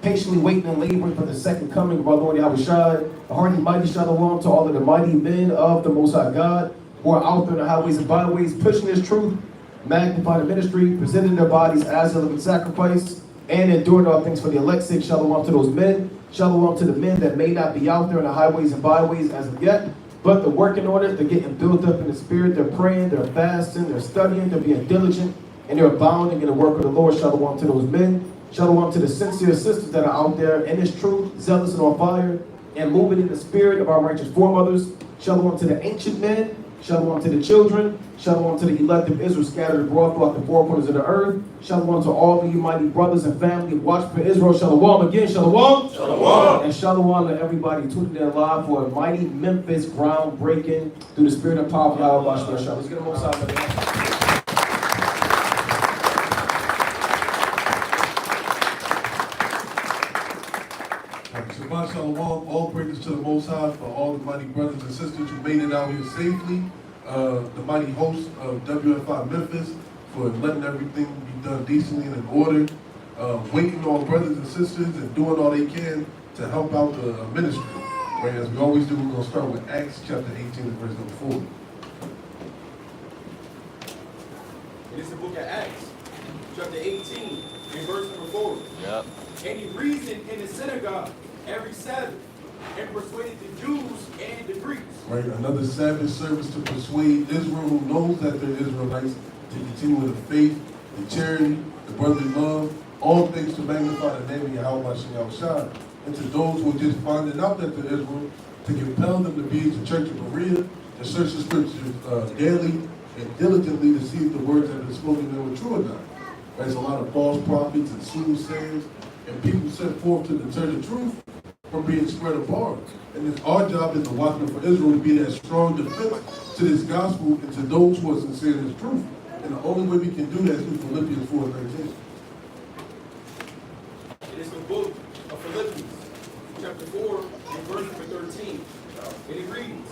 patiently waiting and laboring for the second coming of our Lord Yahushua. A hearty, mighty shalom to all of the mighty men of the Most High God who are out there in the highways and byways, pushing His truth, magnifying the ministry, presenting their bodies as a living sacrifice, and enduring all things for the elect's sake. Shalom to those men. Shalom to the men that may not be out there in the highways and byways as of yet, but they're working on it. They're getting built up in the spirit. They're praying. They're fasting. They're studying. They're being diligent. And they're abounding in the work of the Lord. Shalom to those men. Shalom to the sincere sisters that are out there in this truth, zealous and on fire, and moving in the spirit of our righteous foremothers. Shalom to the ancient men. Shalom to the children. Shalom to the elect of Israel scattered abroad throughout the four corners of the earth. Shalom to all of you mighty brothers and family of Watch for Israel. Shalom again. Shalom. Shalom. And shalom to everybody tuning in live for a mighty Memphis groundbreaking through the spirit and power of Yahweh. Let's get them all side. Shabbat Shalom, all praises to the Most High for all the mighty brothers and sisters who made it out here safely. The mighty host of WFI Memphis for letting everything be done decently and in order. Waiting on brothers and sisters and doing all they can to help out the ministry. Right, as we always do, we're going to start with Acts chapter 18 and verse number 4. It is the book of Acts, chapter 18 and verse number 4. Yep. And he reasoned in the synagogue every Sabbath and persuaded the Jews and the Greeks. Right, another Sabbath service to persuade Israel who knows that they're Israelites to continue with the faith, the charity, the brotherly love, all things to magnify the name of Yahweh Yahushua. And to those who are just finding out that they're Israel, to compel them to be in the church of Berea, to search the scriptures daily and diligently to see if the words that have been spoken there were true or not. There's a lot of false prophets and soothsayers and people sent forth to deter the truth from being spread apart. And it's our job as the watchmen for Israel to be that strong defense to this gospel and to those who are sincere in this truth. And the only way we can do that is through Philippians 4:13. It is the book of Philippians, chapter 4 and verse number 13. And it reads,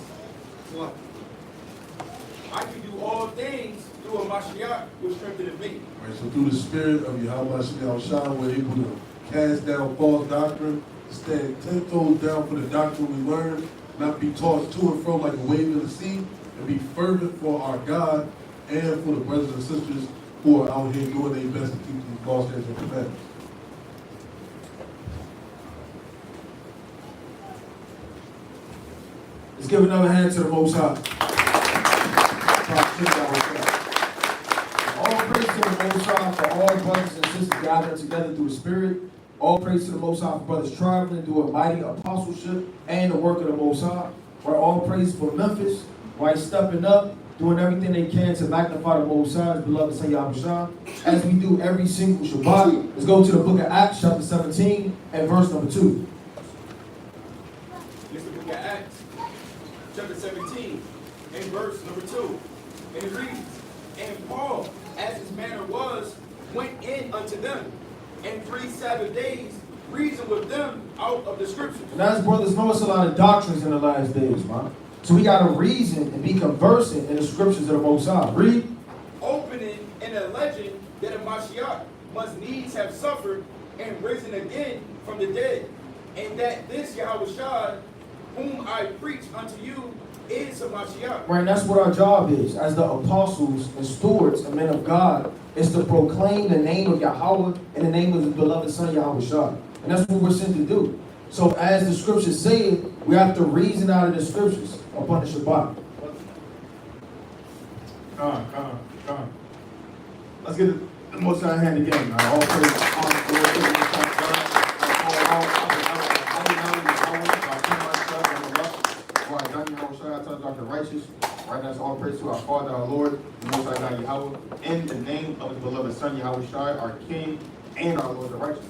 I can do all things through a Mashiach which strengtheneth me. Right, so through the spirit of Yahweh Yahushua, we're able to cast down false doctrine, stand 10 toes down for the doctrine we learn, not be tossed to and fro like a wave of the sea, and be fervent for our God and for the brothers and sisters who are out here doing their best to keep these laws, statutes, and commandments. Let's give another hand to the Most High. All praise to the Most High for all brothers and sisters gathering together through the Spirit. All praise to the Most High for brothers traveling, doing mighty apostleship and the work of the Most High. Right, all praise for Memphis, right, stepping up, doing everything they can to magnify the Most High, His beloved Son Yahushua, as we do every single Shabbat. Let's go to the book of Acts, chapter 17, and verse number 2. It's the book of Acts, chapter 17 and verse number 2. And it reads, And Paul, as his manner was, went in unto them, and 3 Sabbath days reasoned with them out of the scriptures. And as brothers know, it's a lot of doctrines in the last days, man. So we got to reason and be conversant in the scriptures of the Most High. Read. Opening and alleging that a Mashiach must needs have suffered and risen again from the dead, and that this Yahushua, whom I preach unto you, is a Mashiach. Right, and that's what our job is as the apostles and stewards and men of God, is to proclaim the name of Yahweh and the name of His beloved Son Yahushua. And that's what we're sent to do. So as the scriptures say it, we have to reason out of the scriptures upon the Shabbat. Come on. Let's get the Most High hand again, man. All praise, honor, glory, to the Most High God. The righteous, right? That's all praise to our Father, our Lord, the Most High God Yahweh, in the name of His beloved Son Yahushua, our King and our Lord, the righteous.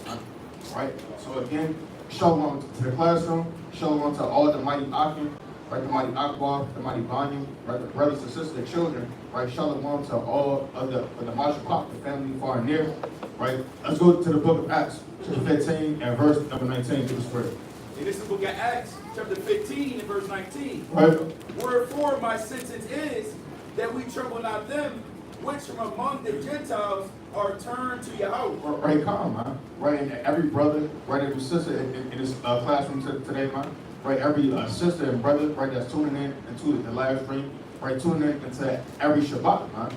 Right? So again, shalom to the classroom, shalom to all the mighty Akim, right? The mighty Akbar, the mighty Banyam, right? The brothers and sisters, the children, right? Shalom to all of the Mashapop, the family far and near, right? Let's go to the book of Acts, chapter 15 and verse number 19 to the square. And this is the book of Acts, chapter 15 and verse 19. Right? Wherefore my sentence is that we trouble not them which from among the Gentiles are turned to Yahweh. Right, calm, man. Right, and every brother, right, every sister in this classroom today, man. Right, every sister and brother, right, that's tuning in into the live stream, right, tuning in into every Shabbat, man.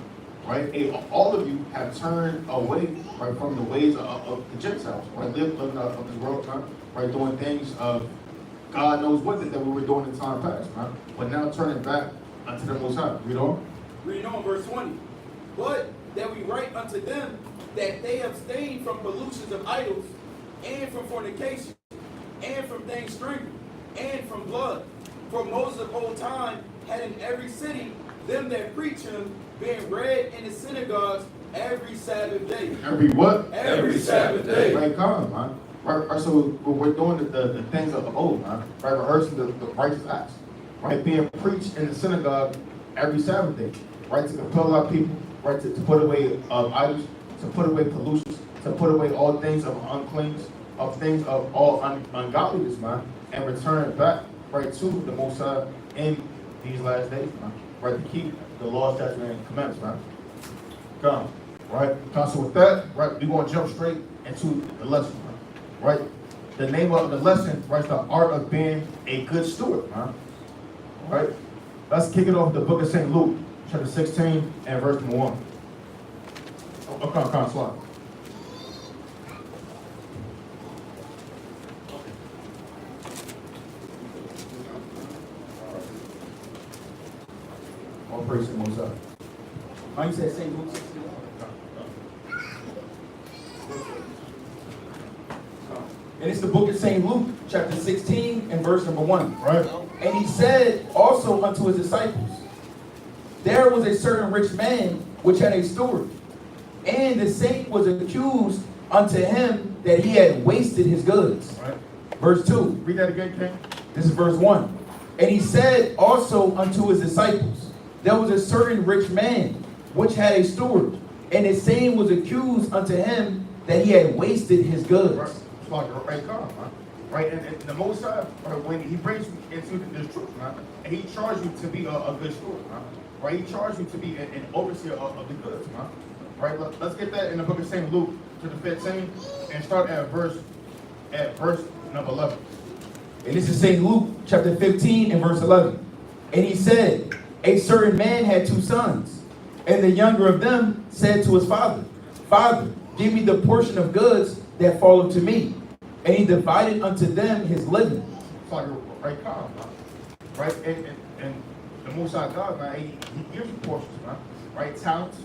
Right, all of you have turned away, right, from the ways of the Gentiles, right, living of this world, man. Right, doing things of God knows what that we were doing in time past, man. But now turning back unto the Most High. Read on. Read on, verse 20. But that we write unto them that they abstain from pollutions of idols, and from fornication, and from things strangled, and from blood. For Moses of old time had in every city them that preach him, being read in the synagogues every Sabbath day. Every what? Every Sabbath day. Right, come, man. Right, so we're doing the things of old, man. Right, rehearsing the righteous acts. Right, being preached in the synagogue every Sabbath day. Right, to compel our people. Right, to put away idols, to put away pollutions, to put away all things of uncleanness, of things of all ungodliness, man, and return back, right, to the Most High in these last days, man. Right, to keep the law, statutes, and commandments, man. Come, right. So with that, right, we're gonna jump straight into the lesson, man. Right. The name of the lesson, right, is the art of being a good steward, man. Right. Let's kick it off with the book of St. Luke, chapter 16 and verse 1. Come, slide. All praise to the Most High. How you said St. Luke 16? And it's the book of St. Luke, chapter 16 and verse number 1. Right. And he said also unto his disciples, there was a certain rich man which had a steward, and the same was accused unto him that he had wasted his goods. Right. Verse 2. Read that again, King. This is verse 1. And he said also unto his disciples, there was a certain rich man which had a steward, and the same was accused unto him that he had wasted his goods. Right. It's like right, come, man. Right, and the Most High, right, when he brings you into this truth, man, and he charged you to be a good steward, man. Right, he charged you to be an overseer of the goods, man. Right, let's get that in the book of St. Luke, chapter 15, and start at verse number 11. And this is St. Luke, chapter 15 and verse 11. And he said, a certain man had 2 sons, and the younger of them said to his father, Father, give me the portion of goods that falleth to me. And he divided unto them his living. It's like right, calm, man. Right, and the Most High God, man, he gives you portions, man. Right, talents,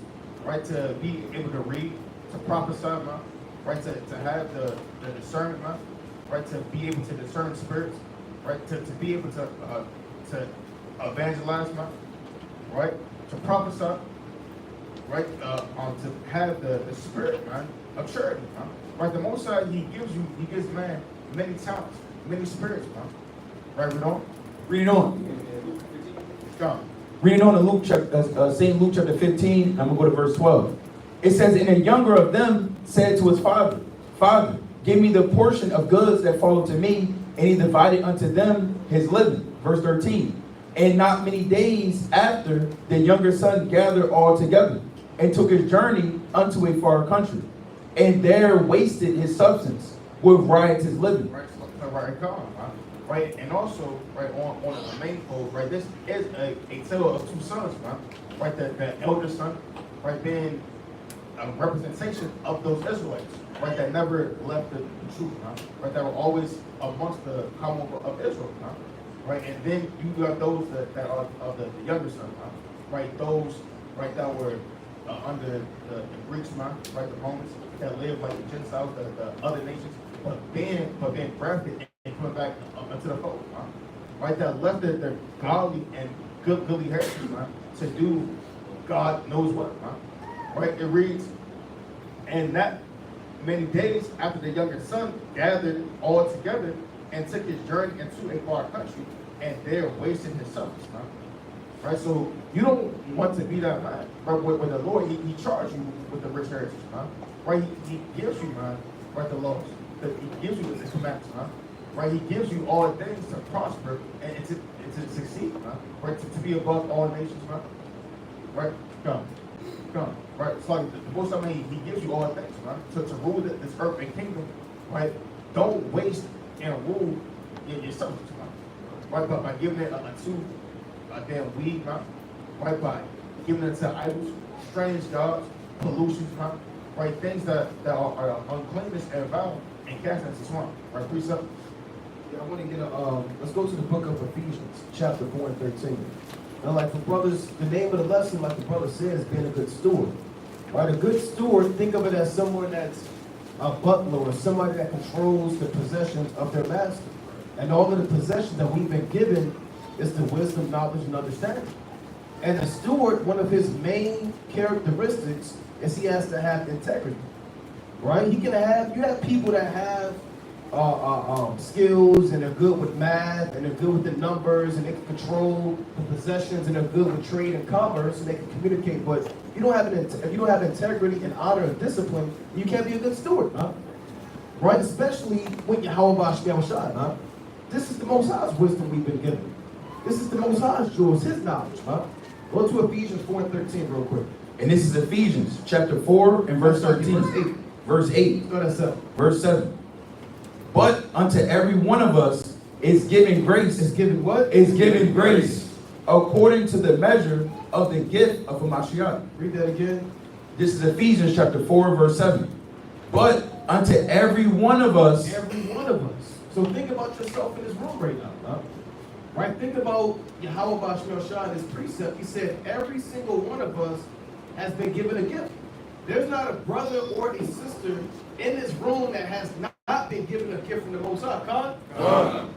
right, to be able to read, to prophesy, man. Right, to have the discernment, man. Right, to be able to discern spirits. Right, to be able to evangelize, man. Right, to prophesy. Right, to have the spirit, man, of charity, man. Right, the Most High, he gives man many talents, many spirits, man. Right, we don't? Read on. Come. Reading on in Luke, St. Luke chapter 15, I'm going to go to verse 12. It says, and the younger of them said to his father, Father, give me the portion of goods that fall to me. And he divided unto them his living. Verse 13. And not many days after, the younger son gathered all together, and took his journey unto a far country, and there wasted his substance with riotous living. Right, come on, man. Right, and also, right, on the main pole, right, this is a tale of 2 sons, man. Right, the elder son, right, being a representation of those Israelites, right, that never left the truth, man. Right, that were always amongst the Commonwealth of Israel, man. Right, and then you got those that are of the younger son, man. Right, those, right, that were under the Greeks, man, right, the Romans, that lived like the Gentiles, the other nations, but being grafted and coming back into the fold, man. Right, that left their godly and goodly heritage, man, to do God knows what, man. Right, it reads, and that many days after the younger son gathered all together and took his journey into a far country, and there wasted his substance, man. Right, so you don't want to be that man. Right, when the Lord, he charged you with the rich heritage, man. Right, he gives you, man, right, the laws. He gives you the commandments, man. Right, he gives you all things to prosper and to succeed, man. Right, to be above all nations, man. Right, come. come, right? It's like the Most High, he gives you all things, right? To rule this earth and kingdom, right? Don't waste and rule your subjects, right? By giving it a damn weed, right? By giving it to idols, strange gods, pollutions, right? Things that are uncleanness and vile, and cast into swamp, right? Precept. Yeah, I want to get let's go to the book of Ephesians, chapter 4 and 13. And like for brothers, the name of the lesson, like the brother says, being a good steward. Right? A good steward, think of it as someone that's a butler or somebody that controls the possessions of their master. And all of the possessions that we've been given is the wisdom, knowledge, and understanding. And a steward, one of his main characteristics is he has to have integrity. Right? You have people that have skills and they're good with math and they're good with the numbers and they can control the possessions and they're good with trade and commerce and they can communicate. But if you don't have integrity and honor and discipline, you can't be a good steward, right? Especially when you're Shai, This is the Most High's wisdom we've been given. This is the Most High's jewels, His knowledge, Go to Ephesians 4 and 13 real quick. And this is Ephesians chapter 4 and verse 13. Verse 8. Go to 7. Verse 7. But unto every one of us is given grace. Is given what? Is given grace according to the measure of the gift of Hamashiach. Read that again. This is Ephesians chapter 4 verse 7. But unto every one of us. Every one of us. So think about yourself in this room right now, Right? Think about Yahweh Shai, his precept. He said every single one of us has been given a gift. There's not a brother or a sister in this room that has not been given a gift from the Most High,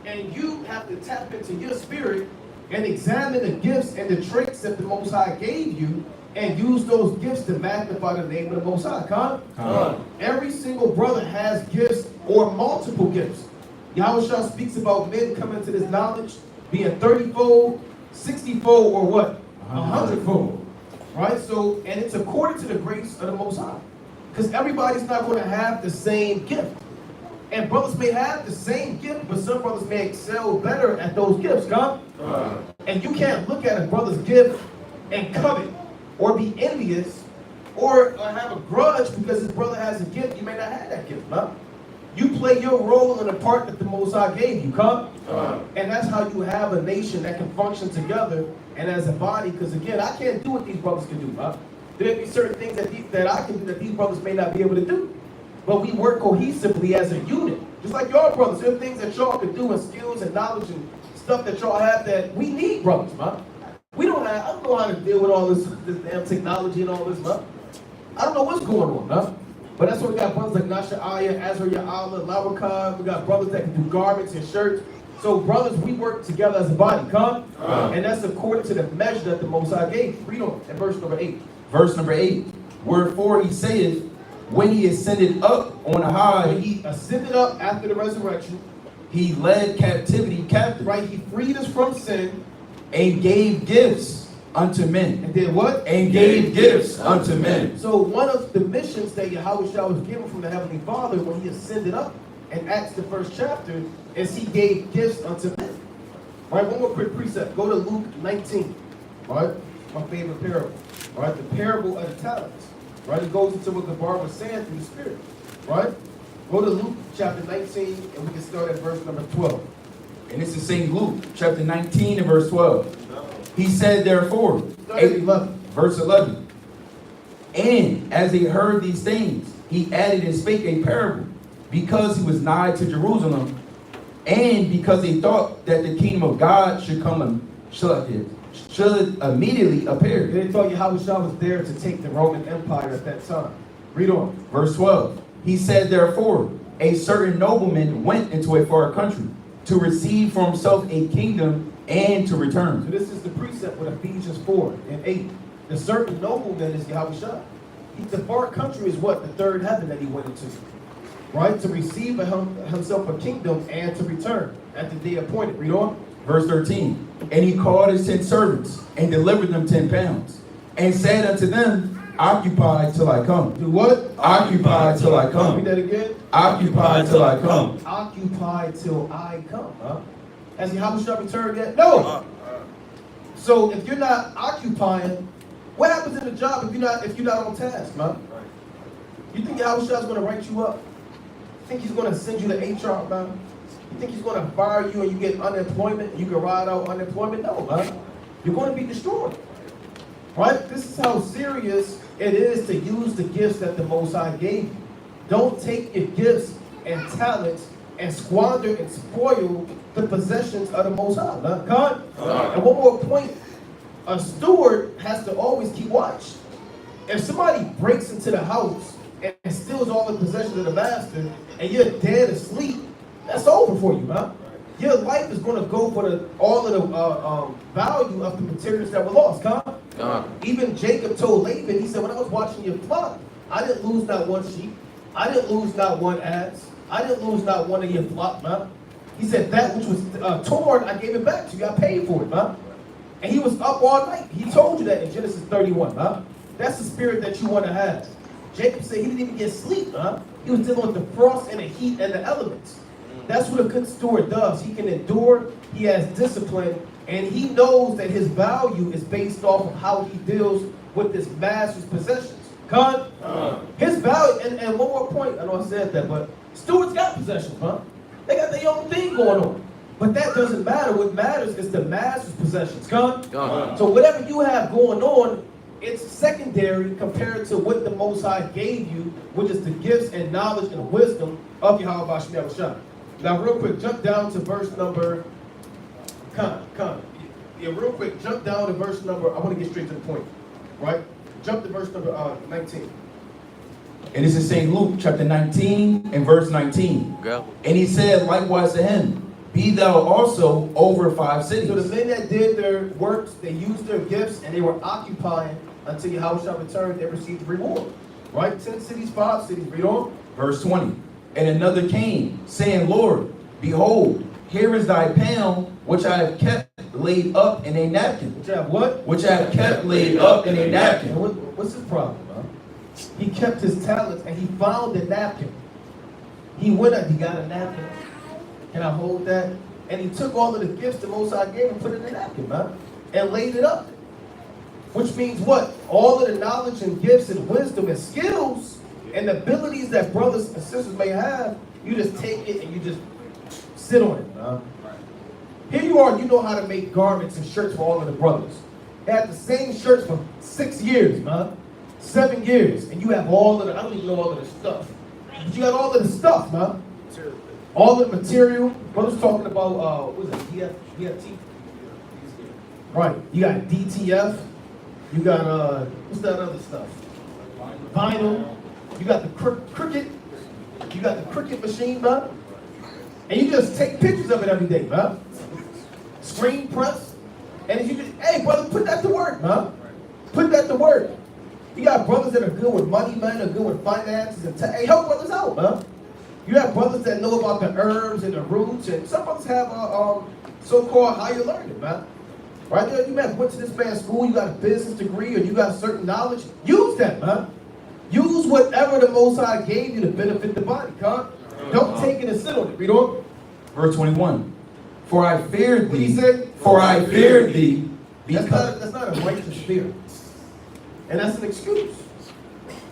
and you have to tap into your spirit and examine the gifts and the traits that the Most High gave you and use those gifts to magnify the name of the Most High, Every single brother has gifts or multiple gifts. Yahweh speaks about men coming to this knowledge being 30-fold, 60-fold, or what? 100-fold. Right? So, and it's according to the grace of the Most High. Because everybody's not going to have the same gift. And brothers may have the same gift, but some brothers may excel better at those gifts, And you can't look at a brother's gift and covet, or be envious, or have a grudge because his brother has a gift. You may not have that gift, You play your role in the part that the Most High gave you, And that's how you have a nation that can function together and as a body. Because again, I can't do what these brothers can do, There'll be certain things that I can do that these brothers may not be able to do. But we work cohesively as a unit. Just like y'all brothers, there are things that y'all can do and skills and knowledge and stuff that y'all have that we need brothers, I don't know how to deal with all this damn technology and all this, I don't know what's going on, But that's why we got brothers like Nasha Aya, Azariah Allah, Lawakad. We got brothers that can do garments and shirts. So brothers, we work together as a body, And that's according to the measure that the Most High gave. Read on in verse number 8. Verse number 8. Wherefore he saith, when he ascended up on high. When he ascended up after the resurrection, he led captivity captive. Right, he freed us from sin. And gave gifts unto men. And did what? And gave gifts unto men. So one of the missions that Yahweh Shah was given from the Heavenly Father when he ascended up in Acts the 1st chapter is he gave gifts unto men. Right, one more quick precept. Go to Luke 19. Right, my favorite parable. Right, the parable of the talents. Right, it goes into what the bar was saying through the Spirit. Right, go to Luke chapter 19 and we can start at verse number 12. And this is St. Luke chapter 19 and verse 12. He said therefore, 11. Verse 11. And as they heard these things, he added and spake a parable, because he was nigh to Jerusalem, and because they thought that the kingdom of God should immediately appear. They thought Yahweh Shah was there to take the Roman Empire at that time. Read on. Verse 12. He said therefore, a certain nobleman went into a far country to receive for himself a kingdom and to return. So this is the precept with Ephesians 4 and 8. The certain nobleman is Yahweh Shah. The far country is what? The third heaven that he went into. Right? To receive himself a kingdom and to return at the day appointed. Read on. Verse 13. And he called his 10 servants and delivered them 10 pounds and said unto them, occupy till I come. Do what? Occupy till I come. Read that again. Occupy till I come. Occupy till I come. Has Yahweh Shah returned yet? No. So if you're not occupying What happens in the job if you're not on task, man? You think Yahushua's gonna write you up? You think he's gonna send you to HR, man? You think he's gonna fire you and you get unemployment and you can ride out unemployment? No, man. You're gonna be destroyed. Right? This is how serious it is to use the gifts that the Most High gave you. Don't take your gifts and talents and squander and spoil the possessions of the Most High. Man. God? And one more point. A steward has to always keep watch. If somebody breaks into the house and steals all the possessions of the master and you're dead asleep, that's over for you, man. Your life is going to go for all of the value of the materials that were lost, huh? Even Jacob told Laban, he said, when I was watching your flock, I didn't lose not one sheep. I didn't lose not one ass. I didn't lose not one of your flock, man. He said, that which was torn, I gave it back to you. I paid for it, man. And he was up all night. He told you that in Genesis 31, huh? That's the spirit that you want to have. Jacob said he didn't even get sleep, huh? He was dealing with the frost and the heat and the elements. That's what a good steward does. He can endure, he has discipline, and he knows that his value is based off of how he deals with his master's possessions. His value, and one more point, I know I said that, but stewards got possessions, huh? They got their own thing going on. But that doesn't matter. What matters is the master's possessions. So whatever you have going on, it's secondary compared to what the Most High gave you, which is the gifts and knowledge and wisdom of Yahweh Shem Shah. Now, real quick, jump down to verse number. Real quick, jump down to verse number. I want to get straight to the point, right? Jump to verse number 19. And this is St. Luke chapter 19 and verse 19. Go. And he said likewise to him, be thou also over 5 cities. So the men that did their works, they used their gifts, and they were occupying until Yahweh returned, they received the reward. Right? 10 cities, 5 cities. Read on. Verse 20. And another came, saying, Lord, behold, here is thy pound, which I have kept laid up in a napkin. Which I have what? Which I have kept laid up in a napkin. And what's his problem, man? He kept his talents, and he found a napkin. He went up, he got a napkin. Can I hold that? And he took all of the gifts the Most High gave and put it in a napkin, man, and laid it up. Which means what? All of the knowledge and gifts and wisdom and skills and abilities that brothers and sisters may have, you just take it and you just sit on it, man. Here you are, you know how to make garments and shirts for all of the brothers. They had the same shirts for 6 years, man. 7 years. And you have all of the, I don't even know all of the stuff. But you got all of the stuff, man. All of the material. Brothers talking about, what is it, DFT? Right. You got DTF. You got, what's that other stuff? Vinyl. You got the Cricut. You got the Cricut machine, man. And you just take pictures of it every day, man. Screen press. And you just, hey, brother, put that to work, man. Put that to work. You got brothers that are good with money, man, that are good with finances. And hey, help brothers out, man. You have brothers that know about the herbs and the roots, and some brothers have so-called higher learning, man. Right there, you went to this man's school, you got a business degree, or you got certain knowledge. Use that, man. Use whatever the Most High gave you to benefit the body, God. Don't take it and sit on it. Read on. Verse 21. For I feared What thee. he said? For I feared thee. That's not a righteous fear. And that's an excuse.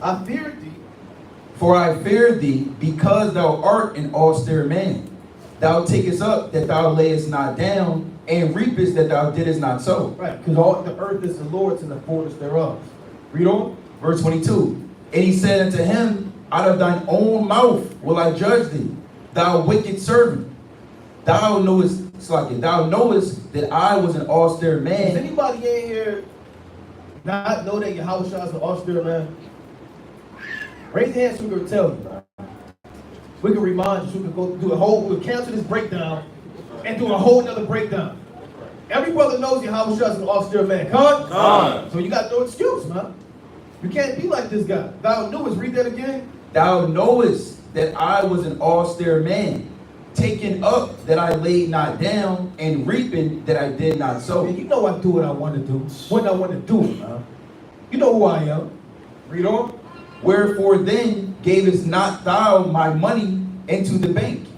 I feared thee. For I feared thee, because thou art an austere man. Thou takest up that thou layest not down, and reapest that thou didst not sow. Right, because all the earth is the Lord's and the fullness thereof. Read on. Verse 22. And he said unto him, out of thine own mouth will I judge thee, thou wicked servant. Thou knowest that I was an austere Does man. anybody in here not know that Yahweh is an austere man? Raise your hands so we can tell you. We can remind you, so we can go do we'll cancel this breakdown and do a whole nother breakdown. Every brother knows Yahweh is an austere man. Come. So you got no excuse, man. You can't be like this guy. Thou knewest, read that again. Thou knowest that I was an austere man, taking up that I laid not down, and reaping that I did not sow. And you know I do what I want to do, when I want to do it, man. You know who I am. Read on. Wherefore then gavest not thou my money into the bank,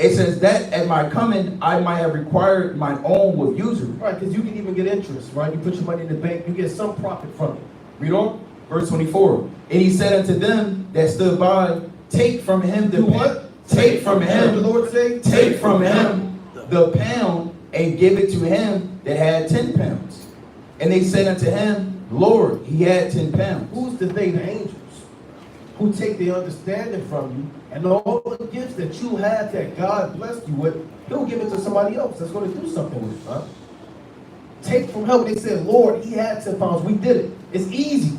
It says that at my coming, I might have required mine own with usury. Right, because you can even get interest, right? You put your money in the bank, you get some profit from it. Read on. Verse 24. And he said unto them that stood by, take from him the Do what? Take from What him. the Lord say? Take from him the pound and give it to him that had 10 pounds. And they said unto him, Lord, he had 10 pounds. Who's the they? The angels. Who take the understanding from you, and all the gifts that you have that God blessed you with, he'll give it to somebody else that's going to do something with it, huh? Take from him. They said, Lord, he had 10 pounds. We did it. It's easy.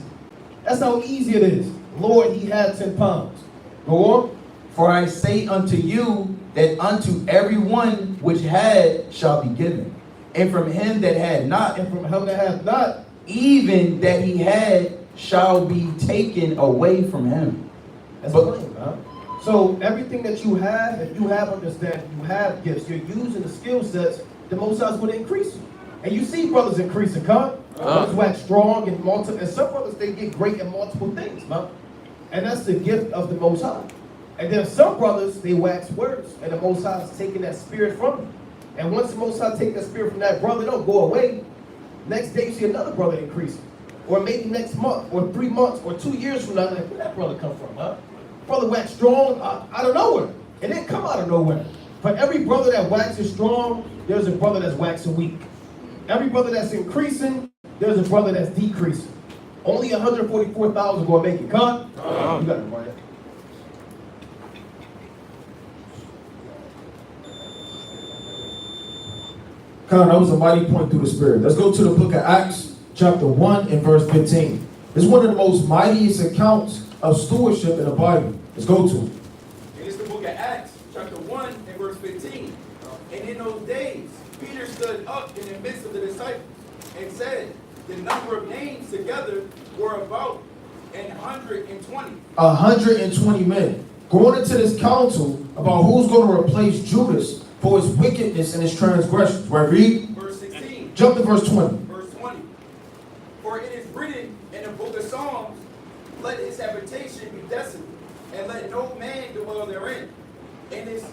That's how easy it is. Lord, he had 10 pounds. Go on. For I say unto you that unto every one which had shall be given, and from him that had not, And from him that hath not, even that he had shall be taken away from him. that's But- plain, huh? So everything that you have, if you have understanding, you have gifts, you're using the skill sets, the Most High is going to increase you. And you see brothers increasing, huh? Brothers wax strong and multiple, and some brothers, they get great in multiple things, huh? And that's the gift of the Most High. And then some brothers, they wax worse, and the Most High is taking that spirit from them. And once the Most High take that spirit from that brother, don't go away. Next day you see another brother increasing. Or maybe next month, or 3 months, or 2 years from now, like, where that brother come from, huh? Brother wax strong out of nowhere. It didn't come out of nowhere. For every brother that waxes strong, there's a brother that's waxing weak. Every brother that's increasing, there's a brother that's decreasing. Only 144,000 going to make it. Con? You got it, right? Con, that was a mighty point through the Spirit. Let's go to the book of Acts, chapter 1 and verse 15. It's one of the most mightiest accounts of stewardship in the Bible. Let's go to it. And it's the book of Acts, chapter 1 and verse 15. And in those days, Peter stood up in the midst of the disciples and said, the number of names together were about 120. 120 men going into this council about who's going to replace Judas for his wickedness and his transgressions. Right, read. Verse 16. Jump to verse 20. Verse 20. For it is written in the book of Psalms, let his habitation be desolate, and let no man dwell therein. And his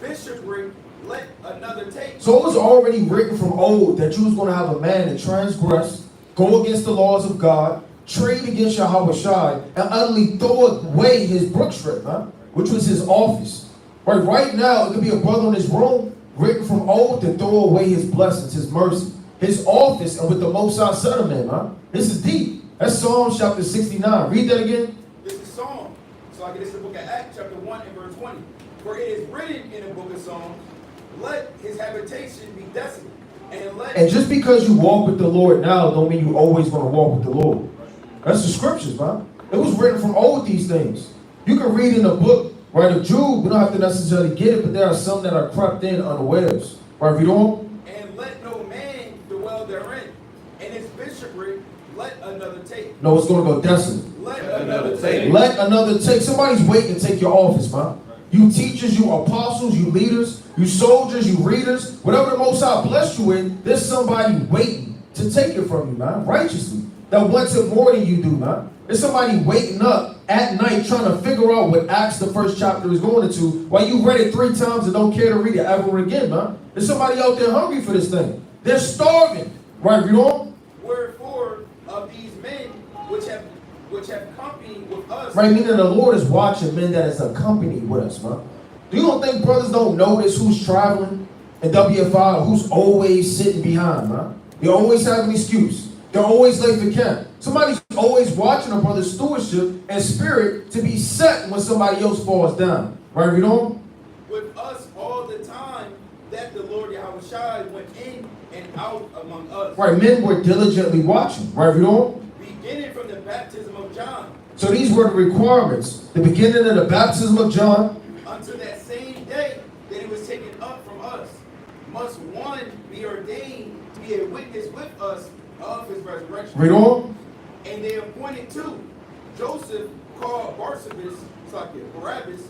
bishopric let another take. So it was already written from old that you was going to have a man that transgress, go against the laws of God, trade against Yahweh Shai, and utterly throw away his brookstrip, huh? Which was his office. Right now, it could be a brother in this room, written from old to throw away his blessings, his mercy, his office, and with the Most High Son of Man, huh? This is deep. That's Psalms chapter 69. Read that again. This is Psalm. So I get this in the book of Acts, chapter 1 and verse 20. For it is written in the book of Psalms, let his habitation be desolate, and let... And just because you walk with the Lord now, don't mean you always going to walk with the Lord. That's the scriptures, man. It was written from old, these things. You can read in the book, right, of Jude, we don't have to necessarily get it, but there are some that are crept in unawares. Right, read on. And let no man dwell therein, and his bishopric let another take. No, it's going to go desolate. Let another take. Let another take. Somebody's waiting to take your office, man. You teachers, you apostles, you leaders, you soldiers, you readers, whatever the Most High bless you with, there's somebody waiting to take it from you, man, righteously. That wants it more than you do, man. There's somebody waiting up at night trying to figure out what Acts, the first chapter, is going into while you read it 3 times and don't care to read it ever again, man. There's somebody out there hungry for this thing. They're starving. Right, read on. Wherefore of these men which have company with us. Right, meaning the Lord is watching men that is accompanied with us, man. Do you don't think brothers don't notice who's traveling in WFI, who's always sitting behind, man? They always have an excuse. They're always late for camp. Somebody's always watching a brother's stewardship and spirit to be set when somebody else falls down. Right, read on. With us all the time that the Lord Yahweh Shai went in and out among us. Right, men were diligently watching. Right, read on. Beginning from the baptism of John. So these were the requirements. The beginning of the baptism of John. Unto that same day that he was taken up from us, must one be ordained to be a witness with us of his resurrection. Read on. And they appointed two, Joseph called Barabbas,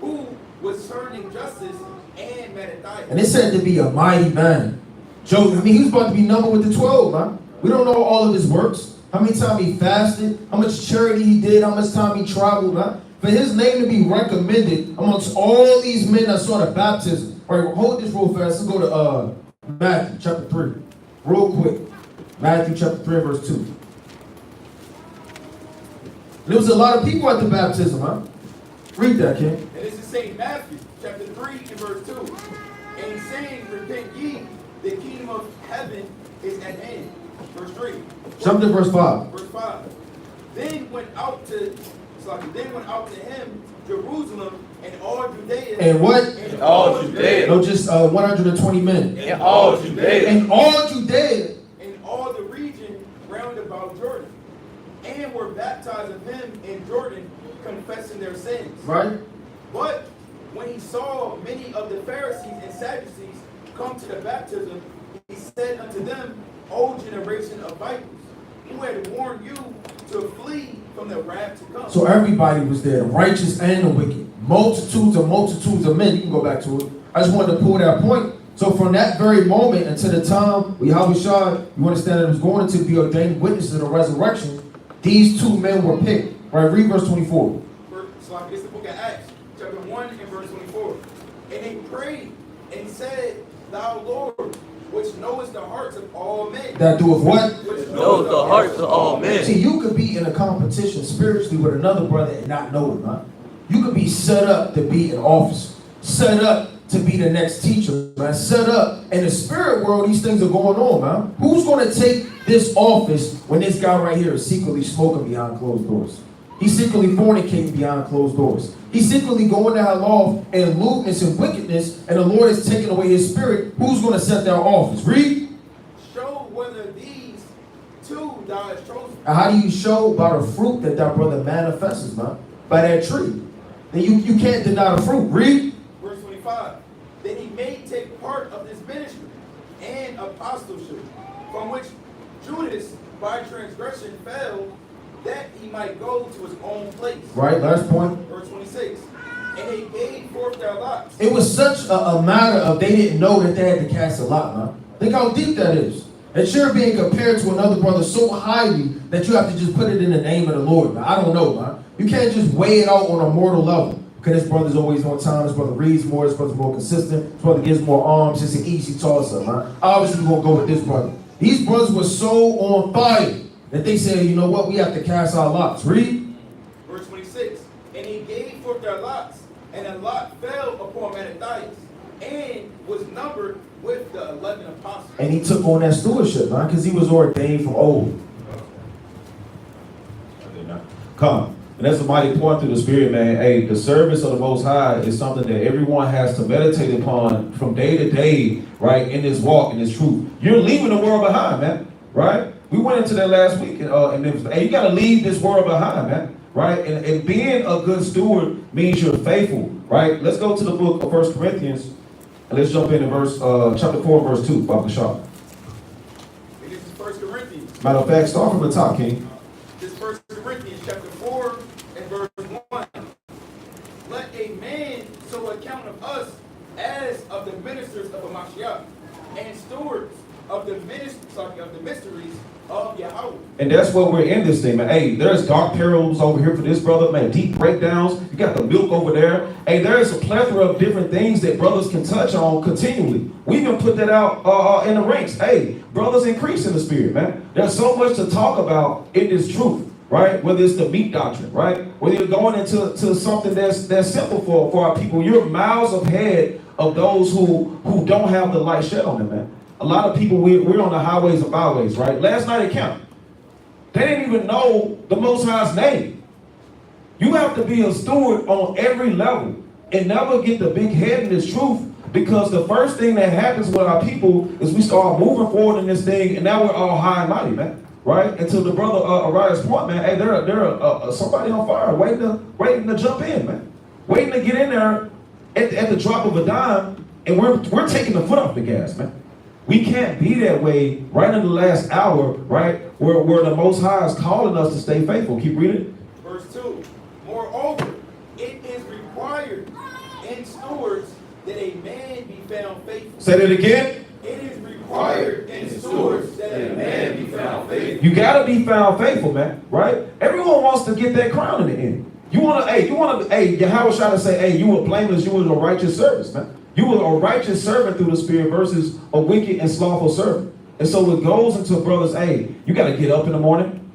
who was serving justice, and Mattathias. And it said to be a mighty man. Joseph, he was about to be numbered with the 12, man. We don't know all of his works. How many times he fasted, how much charity he did, how much time he traveled, man. For for his name to be recommended amongst all these men that saw the baptism. All right, hold this real fast. Let's go to Matthew chapter 3. Real quick. Matthew chapter 3, verse 2. There was a lot of people at the baptism, huh? Read that, King. And this is St. Matthew, chapter 3 and verse 2. And he's saying, repent ye, the kingdom of heaven is at hand. Verse 3. Jump to verse 5. Verse 5. Then went out to him Jerusalem and all Judea. And what? And all Judea. No, just 120 men. And all Judea. And all Judea. And all the region round about Jordan. And were baptized of him in Jordan, confessing their sins. Right? But when he saw many of the Pharisees and Sadducees come to the baptism, he said unto them, O generation of vipers, who had warned you to flee from the wrath to come. So everybody was there, the righteous and the wicked. Multitudes of men. You can go back to it. I just wanted to pull that point. So from that very moment until the time we Yahushua, you understand that it was going to be ordained witnesses of the resurrection, these two men were picked. Right, read verse 24. So it's the book of Acts, chapter 1 and verse 24. And they prayed and said, Thou Lord, which knowest the hearts of all men. That doeth what? Which knows the hearts of all men. See, you could be in a competition spiritually with another brother and not know it, man. You could be set up to be an officer, set up to be the next teacher, man. Set up. In the spirit world, these things are going on, man. Who's going to take this office when this guy right here is secretly smoking behind closed doors? He's secretly fornicating behind closed doors. He's secretly going to have loft and lewdness and wickedness, and the Lord is taking away his spirit. Who's going to set that office? Read. Show whether these two thou hast chosen. And how do you show? By the fruit that brother manifests, man. By that tree. Then you can't deny the fruit. Read. Verse 25. That he may take part of this ministry and apostleship, from which Judas by transgression fell, that he might go to his own place. Right, last point. Verse 26. And they gave forth their lots. It was such a matter of they didn't know that they had to cast a lot, man. Think how deep that is. That you're being compared to another brother so highly that you have to just put it in the name of the Lord, man. I don't know, man. You can't just weigh it out on a mortal level. Because this brother's always on time, this brother reads more, this brother's more consistent, this brother gives more arms, it's an easy toss-up, man. Obviously, we're going to go with this brother. These brothers were so on fire that they said, you know what, we have to cast our lots. Read. Verse 26. And he gave forth their lots, and a lot fell upon Mattathias, and was numbered with the 11 apostles. And he took on that stewardship, man, because he was ordained from old. Come. And that's a mighty point through the Spirit, man. Hey, the service of the Most High is something that everyone has to meditate upon from day to day, right, in this walk, in this truth. You're leaving the world behind, man, right? We went into that last week, and it was, hey, you got to leave this world behind, man, right? And being a good steward means you're faithful, right? Let's go to the book of 1 Corinthians, and let's jump into chapter 4, verse 2, Baba Shah. And this is 1 Corinthians. Matter of fact, start from the top, King. This is 1 Corinthians chapter 4 and verse 1. Let a man so account of us as of the ministers of Mashiach and stewards of the mysteries of Yahweh. And that's what we're in this thing, man. Hey, there's dark parables over here for this brother, man. Deep breakdowns. You got the milk over there. Hey, there's a plethora of different things that brothers can touch on continually. We even put that out in the ranks. Hey, brothers increase in the spirit, man. There's so much to talk about in this truth, right? Whether it's the meat doctrine, right? Whether you're going into something that's simple for our people. You're miles ahead of those who don't have the light shed on them, man. A lot of people, we're on the highways and byways, right? Last night at camp, they didn't even know the Most High's name. You have to be a steward on every level and never get the big head in this truth, because the first thing that happens with our people is we start moving forward in this thing, and now we're all high and mighty, man, right? Until the brother Ariah's point, man, hey, there somebody on fire waiting to jump in, man, waiting to get in there at the drop of a dime, and we're taking the foot off the gas, man. We can't be that way right in the last hour, right? Where the Most High is calling us to stay faithful. Keep reading. Verse 2. Moreover, it is required in stewards that a man be found faithful. Say that again. It is required in stewards that a man be found faithful. You got to be found faithful, man, right? Everyone wants to get that crown in the end. Yahweh trying to say, hey, you were blameless, you were a righteous servant, man. You were a righteous servant through the Spirit versus a wicked and slothful servant. And so it goes into brothers, hey, you got to get up in the morning.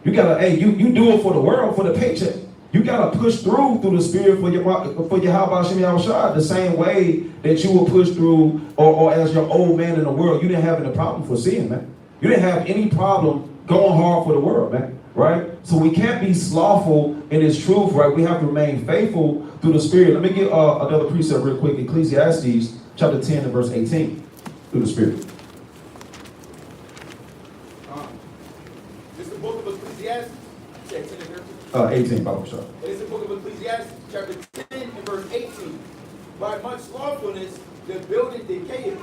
You got to, hey, you do it for the world, for the paycheck. You got to push through the Spirit for your Yahweh Shem Yahushua the same way that you will push through or as your old man in the world. You didn't have any problem for sin, man. You didn't have any problem going hard for the world, man. Right? So we can't be slothful in this truth, right? We have to remain faithful through the Spirit. Let me get another precept real quick. Ecclesiastes chapter 10 and verse 18 through the Spirit. This is the book of Ecclesiastes. Check 10 and 18, Bible shop. It is the book of Ecclesiastes, chapter 10 and verse 18. By much slothfulness the building decayeth,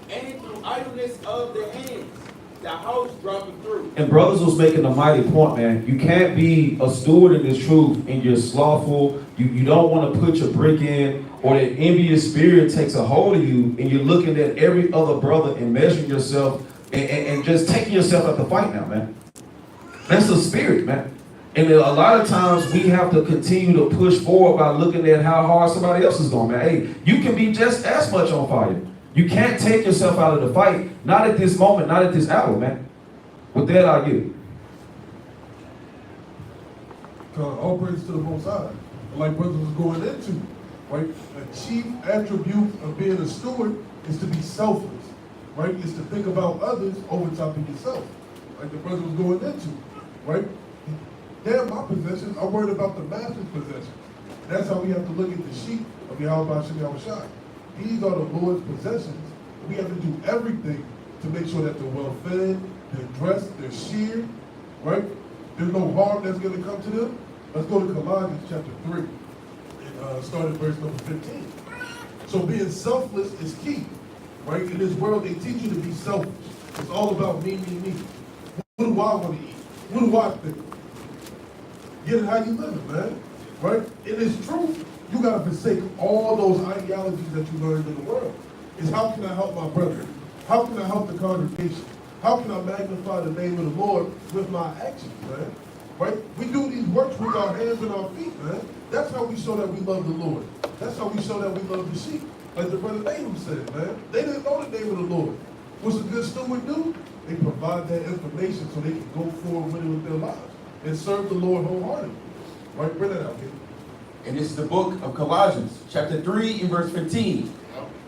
and through idleness of the hands the house dropping through. And brothers was making a mighty point, man. You can't be a steward in this truth and you're slothful. You don't want to put your brick in, or that envious spirit takes a hold of you and you're looking at every other brother and measuring yourself and just taking yourself out the fight now, man. That's a spirit, man. And a lot of times we have to continue to push forward by looking at how hard somebody else is going, man. Hey, you can be just as much on fire. You can't take yourself out of the fight. Not at this moment, not at this hour, man. With that, I'll give it. All praise to the Most High. Like brothers was going into, right? A chief attribute of being a steward is to be selfless, right? Is to think about others over top of yourself, like the brother was going into, right? They're my possessions. I'm worried about the master's possessions. That's how we have to look at the sheep of Yahweh Shem Yahushua. These are the Lord's possessions. We have to do everything to make sure that they're well fed, they're dressed, they're sheared, right? There's no harm that's going to come to them. Let's go to Colossians chapter 3 and start at verse number 15. So being selfless is key, right? In this world, they teach you to be selfish. It's all about me, me, me. What do I want to eat? What do I think? Get it how you live it, man, right? In its truth, you got to forsake all those ideologies that you learned in the world. It's how can I help my brother? How can I help the congregation? How can I magnify the name of the Lord with my actions, man? Right? We do these works with our hands and our feet, man. That's how we show that we love the Lord. That's how we show that we love the sheep. Like the brother Nahum said, man. They didn't know the name of the Lord. What's a good steward do? They provide that information so they can go forward with it with their lives and serve the Lord wholeheartedly. Right? Bring that out, kid. And this is the book of Colossians, chapter 3 and verse 15.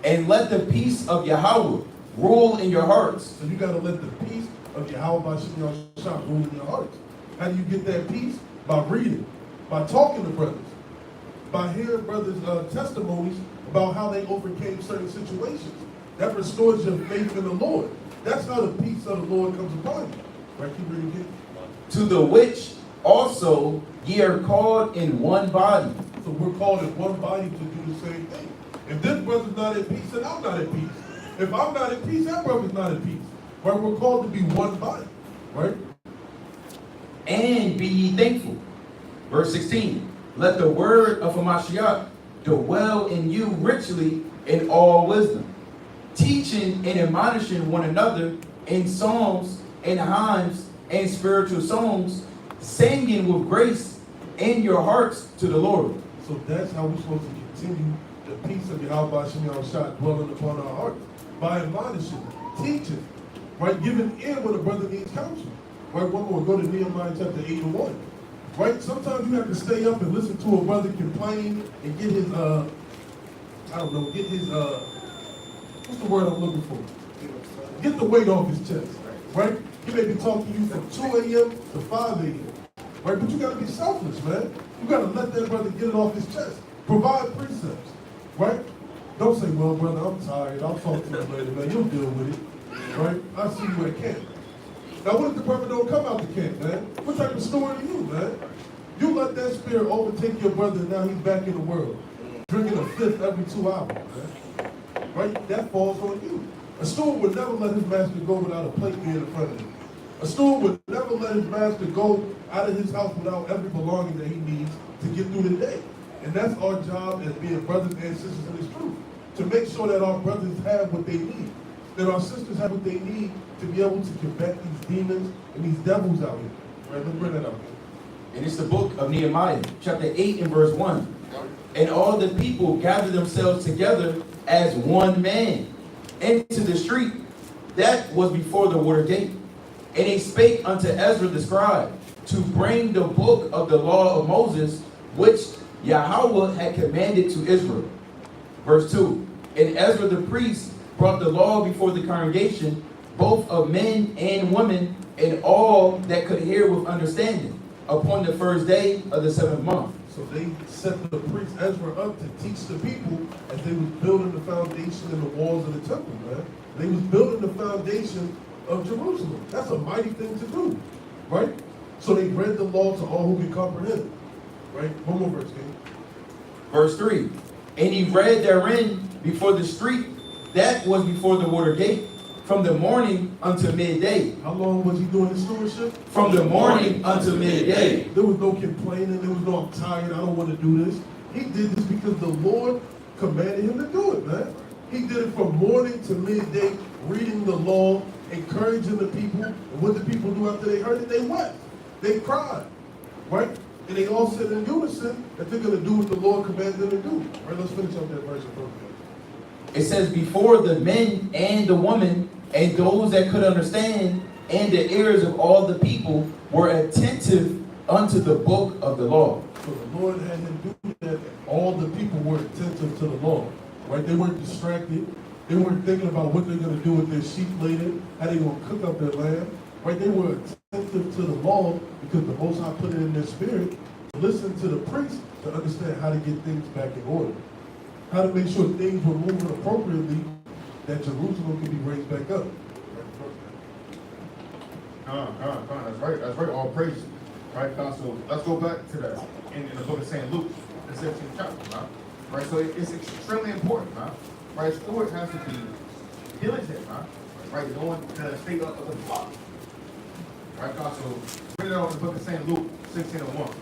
And let the peace of Yahweh rule in your hearts. So you got to let the peace of Yahweh Shem rule in your hearts. How do you get that peace? By reading, by talking to brothers, by hearing brothers' testimonies about how they overcame certain situations. That restores your faith in the Lord. That's how the peace of the Lord comes upon you. Right? Keep reading again. To the which also ye are called in one body. So we're called in one body to do the same thing. If this brother's not at peace, then I'm not at peace. If I'm not at peace, that brother's not at peace. Right? We're called to be one body. Right? And be ye thankful. Verse 16. Let the word of Hamashiach dwell in you richly in all wisdom, teaching and admonishing one another in psalms and hymns and spiritual songs, singing with grace in your hearts to the Lord. So that's how we're supposed to continue the peace of Yahweh Shem Yahushua dwelling upon our hearts. By admonishing, teaching, right? Giving ear when a brother needs counsel. Right? One more, go to Nehemiah chapter 8 and 1. Right? Sometimes you have to stay up and listen to a brother complain and get his, get his, what's the word I'm looking for? Get the weight off his chest. Right? He may be talking to you from 2 a.m. to 5 a.m. Right? But you got to be selfless, man. You got to let that brother get it off his chest. Provide precepts. Right? Don't say, well, brother, I'm tired. I'll talk to you later, man. You'll deal with it. Right? I'll see you at camp. Now, what if the brother don't come out to camp, man? What type of steward are you, man? You let that spirit overtake your brother, and now he's back in the world, drinking a fifth every 2 hours, man. Right? That falls on you. A steward would never let his master go without a plate being in front of him. A steward would never let his master go out of his house without every belonging that he needs to get through the day. And that's our job as being brothers and sisters in this truth, to make sure that our brothers have what they need, that our sisters have what they need to be able to combat these demons and these devils out here. Right? Let's bring that out here. And it's the book of Nehemiah, chapter 8 and verse 1. And all the people gathered themselves together as one man into the street that was before the water gate. And they spake unto Ezra the scribe to bring the book of the law of Moses, which Yahweh had commanded to Israel. Verse 2. And Ezra the priest brought the law before the congregation, both of men and women, and all that could hear with understanding, upon the first day of the 7th month. So they set the priest Ezra up to teach the people as they was building the foundation and the walls of the temple, man. They was building the foundation of Jerusalem. That's a mighty thing to do, right? So they read the law to all who can comprehend, right? One more verse, King. Verse 3. And he read therein before the street that was before the water gate, from the morning unto midday. How long was he doing his stewardship? From the morning unto midday. There was no complaining. There was no, I'm tired, I don't want to do this. He did this because the Lord commanded him to do it, man. He did it from morning to midday, reading the law, encouraging the people. And what did people do after they heard it? They wept. They cried, right? And they all said in unison that they're going to do what the Lord commanded them to do. All right, let's finish up that verse. It says, before the men and the women and those that could understand, and the ears of all the people were attentive unto the book of the law. So the Lord had him do that, and all the people were attentive to the law, right? They weren't distracted. They weren't thinking about what they're going to do with their sheep later, how they're going to cook up their lamb, right? They were attentive to the law because the Most High put it in their spirit to listen to the priest to understand how to get things back in order, how to make sure things were moving appropriately, that Jerusalem can be raised back up. That's right. That's right. All praise. Right, God. So let's go back to that in the book of St. Luke, the 17th chapter. Right. So it's extremely important. Right. Steward has to be diligent. Right. Knowing the state of the flock. Right, God. So bring it out in the book of St. Luke 16:1.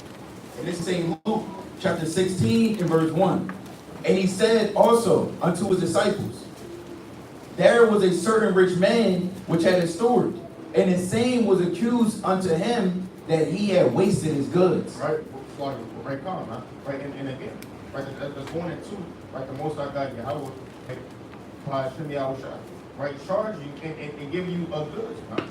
And this is St. Luke, chapter 16 and verse 1. And he said also unto his disciples, there was a certain rich man which had a steward, and the same was accused unto him that he had wasted his goods. Right, right, calm, huh? Right, and again, right, that's 1 and 2, right, the Most High God, Yahweh, by Hashem Yahushua, right, charge you and give you a goods, huh?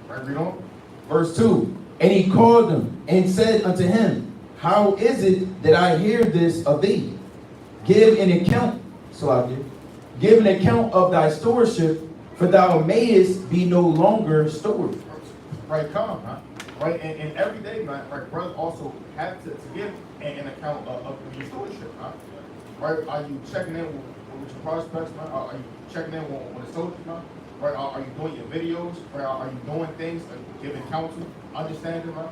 Right, read on. Verse 2, and he called them and said unto him, how is it that I hear this of thee? Give an account, Salakia, give an account of thy stewardship, for thou mayest be no longer steward. Right, calm, huh? Right, and every day, man, right, brothers also have to give an account of your stewardship, huh? Right, are you checking in with your prospects, man? Are you checking in with the soldiers, man? Right, are you doing your videos? Right, are you doing things, giving counsel, understanding, man?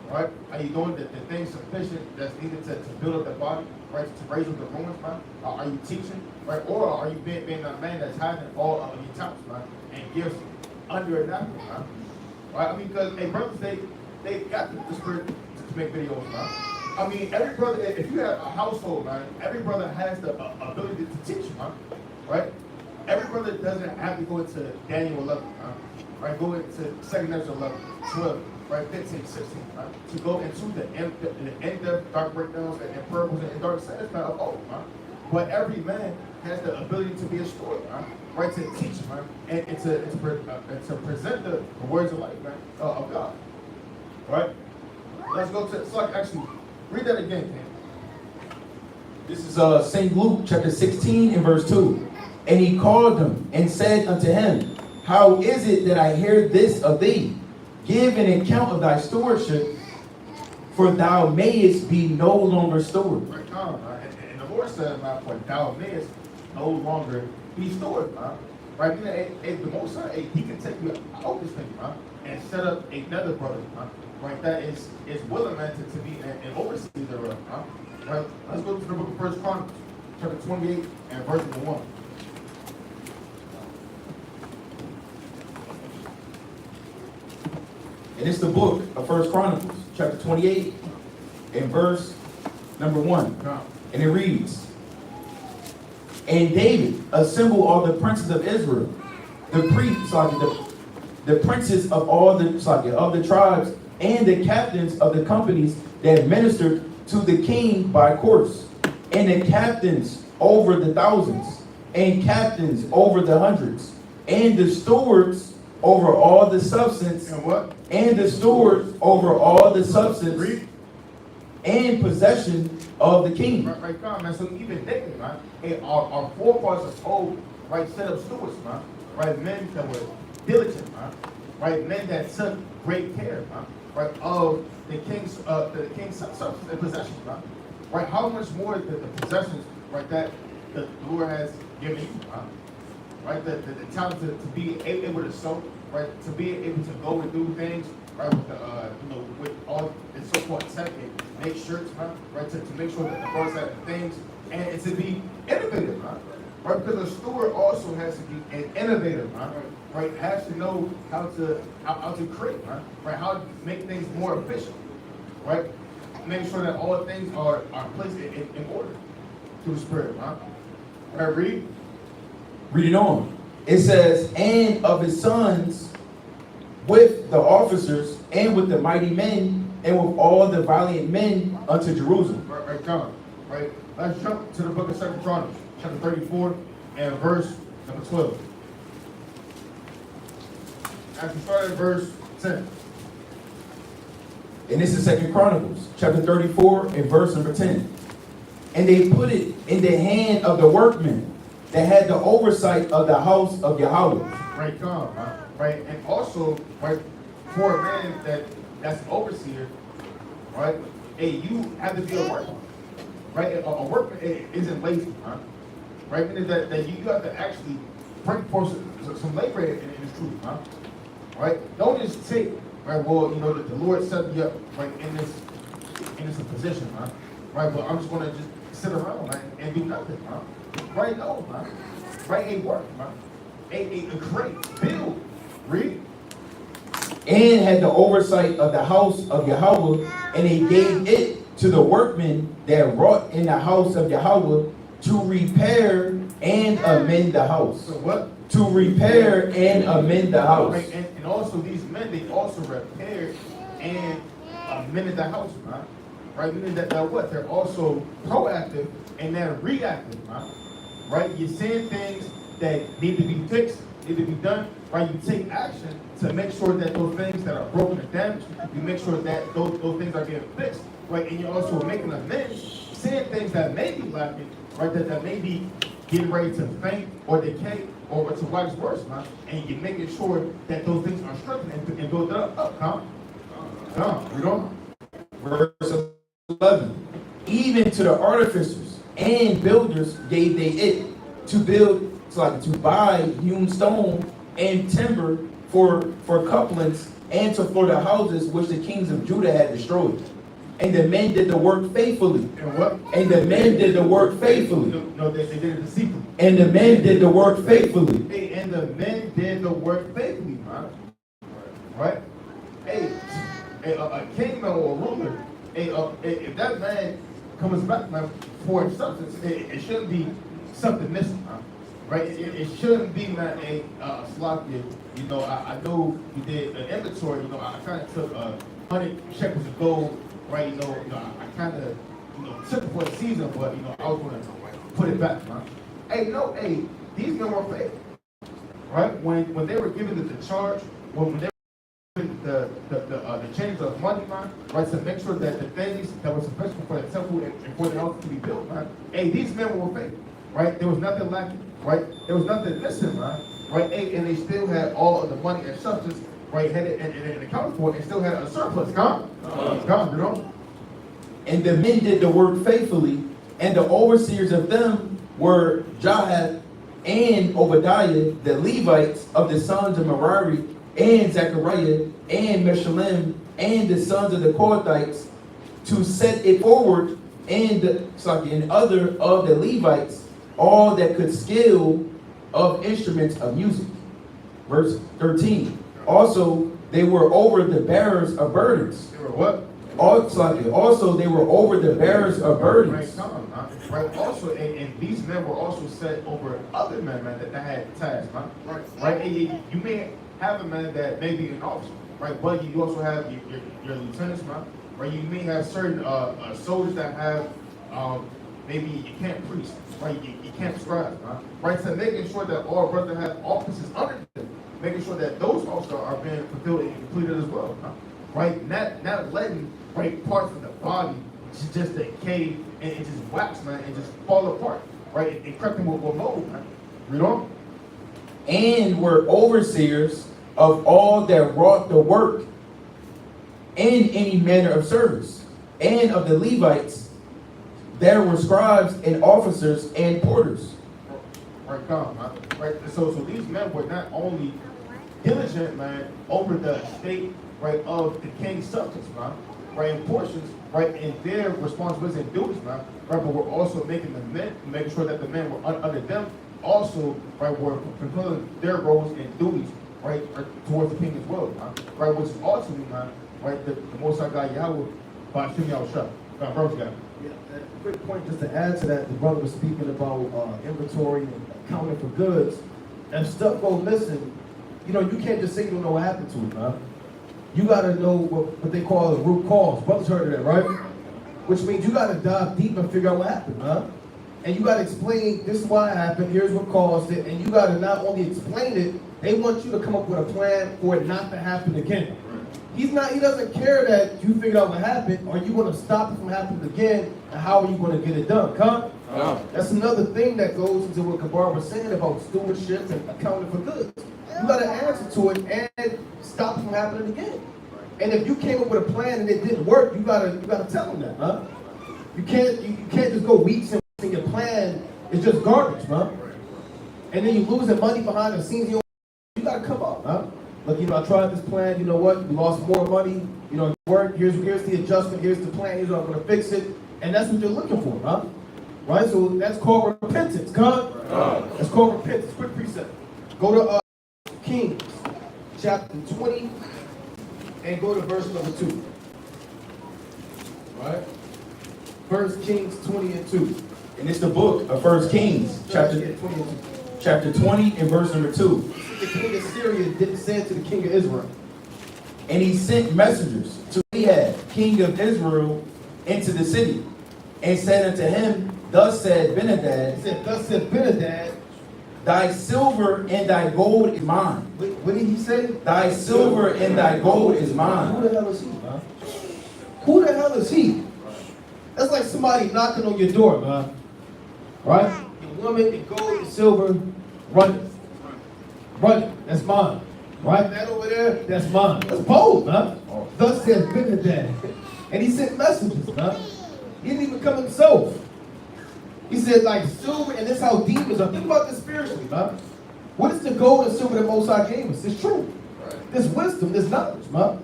Right, are you doing the things sufficient that's needed to build up the body? Right, to raise up the ruins, man? Are you teaching, right? Or are you being a man that's having all of your talents, man, and gifts under a napkin, man? Right? I mean, because hey, brothers, they got the spirit to make videos, man. I mean, every brother, if you have a household, man, every brother has the ability to teach, man. Right? Every brother doesn't have to go into Daniel 11, man. Right? Go into 2nd Ezra 11, 12. Right, 15, 16, right? To go into the in-depth dark breakdowns and parables and dark sayings of all, right? But every man has the ability to be a steward, right? Right, to teach, man, and to present the words of life, man, of God, right? Let's go to, so actually, read that again, Ken. This is St. Luke, chapter 16 and verse 2. And he called them and said unto him, how is it that I hear this of thee? Give an account of thy stewardship, for thou mayest be no longer steward. Right, and the Lord said, man, for thou mayest no longer be steward, man. Right, you know, the Most High, he can take you out this thing, man, and set up another brother, man. Right, that is willing, man, to be an overseer thereof, man. Right, let's go to the book of 1 Chronicles, chapter 28 and verse 1. And it's the book of 1 Chronicles, chapter 28, and verse number 1. And it reads, and David assembled all the princes of Israel, the priests, the princes of all the tribes, and the captains of the companies that ministered to the king by course, and the captains over the thousands, and captains over the hundreds, and the stewards over all the substance, And what? and the stewards over all the substance Read. and possession of the king. Right, come on, man. So even thinking, man, hey, our forefathers of old, right, set up stewards, man. Right, men that were diligent, man. Right, men that took great care, man. Right, of the king's substance and possessions, man. Right, how much more the possessions, right, that the Lord has given you, man. Right, the talent to be able to sow, right, to be able to go and do things, right, with the, with all the so-called tech and make shirts, man, right, to make sure that the boys have things, and to be innovative, man, right, because a steward also has to be an innovator, man, right, has to know how to create, man, right, how to make things more efficient, right, make sure that all things are placed in order through the Spirit, man. Right, read. Read it on. It says, and of his sons with the officers and with the mighty men and with all the valiant men unto Jerusalem. Right, John. Right. Let's jump to the book of 2 Chronicles, chapter 34 and verse number 12. As we start at verse 10. And this is 2 Chronicles, chapter 34 and verse number 10. And they put it in the hand of the workmen that had the oversight of the house of Yahweh. Right, John. Right, and also, right, for a man that's an overseer, right, hey, you have to be a workman. Right, a workman isn't lazy, huh? Right, meaning that you have to actually bring forth some labor in this truth, huh? Right, don't just take, right, well, that the Lord set me up, right, in this position, huh? Right, but I'm just gonna just sit around, right, and do nothing, huh? Right, no, huh? Right, a work, huh? A great build, read. And had the oversight of the house of Yahweh, and he gave it to the workmen that wrought in the house of Yahweh to repair and amend the house. So what? To repair and amend the house. Right, and also these men, they also repaired and amended the house, right? Right, meaning that what? They're also proactive and they're reactive, right? You're seeing things that need to be fixed, need to be done, right? You take action to make sure that those things that are broken and damaged, you make sure that those things are getting fixed, right? And you're also making amends, seeing things that may be lacking, right? That may be getting ready to faint or decay or to wax worse, huh? And you're making sure that those things are strengthened and built up, huh? Read on. Verse 11. Even to the artificers and builders gave they it to build, to buy hewn stone and timber for couplings and to floor the houses which the kings of Judah had destroyed. And the men did the work faithfully. And what? And the men did the work faithfully. No, they did it deceitfully. And the men did the work faithfully. Hey, and the men did the work faithfully, man. Right? Hey, a kingman or a ruler, if that man comes back, man, for substance, it shouldn't be something missing, man. Right? It shouldn't be, man, a sloppy. I know you did an inventory. I kind of took 100 shekels of gold. Right? I kind of, took it for the season, but I was going to put it back, man. Hey, these men were faithful. Right? When they were given the charge, when they were given the change of money, man, right, to make sure that the things that were sufficient for the temple and for the house to be built, man. Hey, these men were faithful. Right? There was nothing lacking. Right? There was nothing missing, man. Right? Hey, and they still had all of the money and substance, right, headed and accounted for, and still had a surplus. Come, And the men did the work faithfully, and the overseers of them were Jahath and Obadiah, the Levites of the sons of Merari, and Zechariah, and Meshullam, and the sons of the Kohathites, to set it forward, and other of the Levites, all that could skill of instruments of music. Verse 13. Also, they were over the bearers of burdens. They were what? Also, they were over the bearers of burdens. Right. Also, and these men were also set over other men, man, that had tasks, man. Right. Right. And you may have a man that may be an officer, right? But you also have your lieutenants, man, right? You may have certain soldiers that have maybe you can't preach, right? You can't scribe, right? So making sure that all brothers have offices under them, making sure that those also are being fulfilled and completed as well, right? Not letting right parts of the body just decay and just wax, man, and just fall apart, right? And crept with mold, man. Read on. And were overseers of all that wrought the work in any manner of service. And of the Levites, there were scribes and officers and porters. Right, come, man. Right. So these men were not only diligent, man, over the state, right, of the king's subjects, man, right, in portions, right, in their responsibilities and duties, man, right, but we're also making sure that the men were under them also, right, were fulfilling their roles and duties, right, towards the king as well, man, right, which is ultimately, man, right, the Most High God Yahweh, by Shem Yahushua. Bro, Yeah, a quick point just to add to that, the brother was speaking about inventory and accounting for goods. If stuff goes missing, you know, you can't just say you don't know what happened to it, man. You gotta know what they call the root cause. Brothers heard of that, right? Which means you gotta dive deep and figure out what happened, man. And you gotta explain, this is why it happened, here's what caused it, and you gotta not only explain it, they want you to come up with a plan for it not to happen again. He doesn't care that you figured out what happened. Are you going to stop it from happening again? And how are you going to get it done? That's another thing that goes into what Gabar was saying about stewardship and accounting for goods. You got to answer to it and stop it from happening again. And if you came up with a plan and it didn't work, you gotta tell them that, huh? You can't just go weeks and your plan is just garbage, huh? And then you losing money behind the scenes. You got to come up, huh? Look, you know, I tried this plan, you know what, you lost more money, you know, it worked, here's the adjustment, here's the plan, here's how I'm gonna fix it, and that's what you're looking for, huh? Right, so that's called repentance, That's called repentance. Quick precept. Go to Kings, chapter 20, and go to verse number 2. Right? 1 Kings 20 and 2. And it's the book of 1 Kings, chapter 20 and verse number 2. The king of Syria said to the king of Israel. And he sent messengers to Ahab, king of Israel, into the city, and said unto him, Thus said Ben-Hadad, Thy silver and thy gold is mine. What did he say? Thy silver and thy gold is mine. Who the hell is he, man? Who the hell is he? That's like somebody knocking on your door, man. Right? Your woman, your gold, your silver, run it. Run it. That's mine. Right? That over there, that's mine. That's bold, man. Thus says Ben-Hadad. And he sent messengers, man. He didn't even come himself. He said, like silver, and this is how demons are. Think about this spiritually, man. What is the gold and silver that Most High gave us? It's truth. There's wisdom, there's knowledge, man.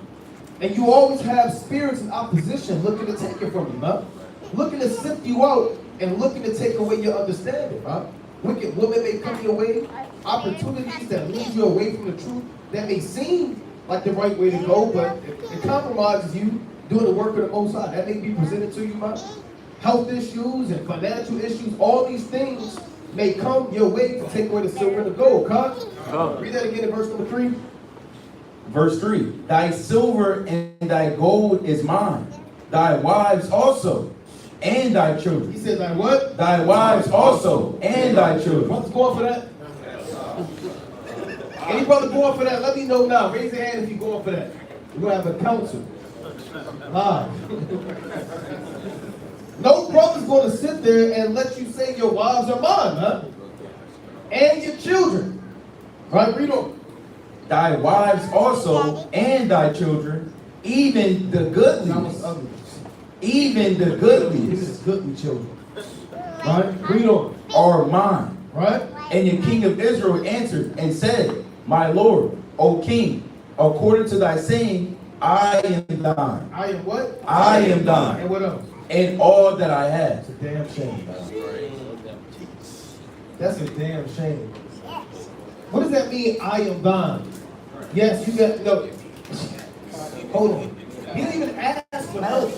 And you always have spirits in opposition looking to take it from you, man. Looking to sift you out and looking to take away your understanding, man. Wicked women may come your way. Opportunities that lead you away from the truth that may seem like the right way to go, but it compromises you doing the work of the Most High. That may be presented to you, man. Health issues and financial issues, all these things may come your way to take away the silver and the gold. Read that again in verse number 3. Verse 3. Thy silver and thy gold is mine, thy wives also, and thy children. He said, thy what? Thy wives also, and thy children. Brothers going for that? Any brother going for that? Let me know now. Raise your hand if you're going for that. We're going to have a council. Live. No brother's going to sit there and let you say your wives are mine, huh? And your children. Right? Read on. Thy wives also, and thy children, even the goodliest. Even the goodliest. This is goodly children. Right? Read on. Are mine. Right? And the king of Israel answered and said, My Lord, O king, according to thy saying, I am thine. I am what? I am thine. And what else? And all that I have. It's a damn shame. That's a damn shame. What does that mean, I am thine? Yes, you got, no. Hold on. He didn't even ask for help.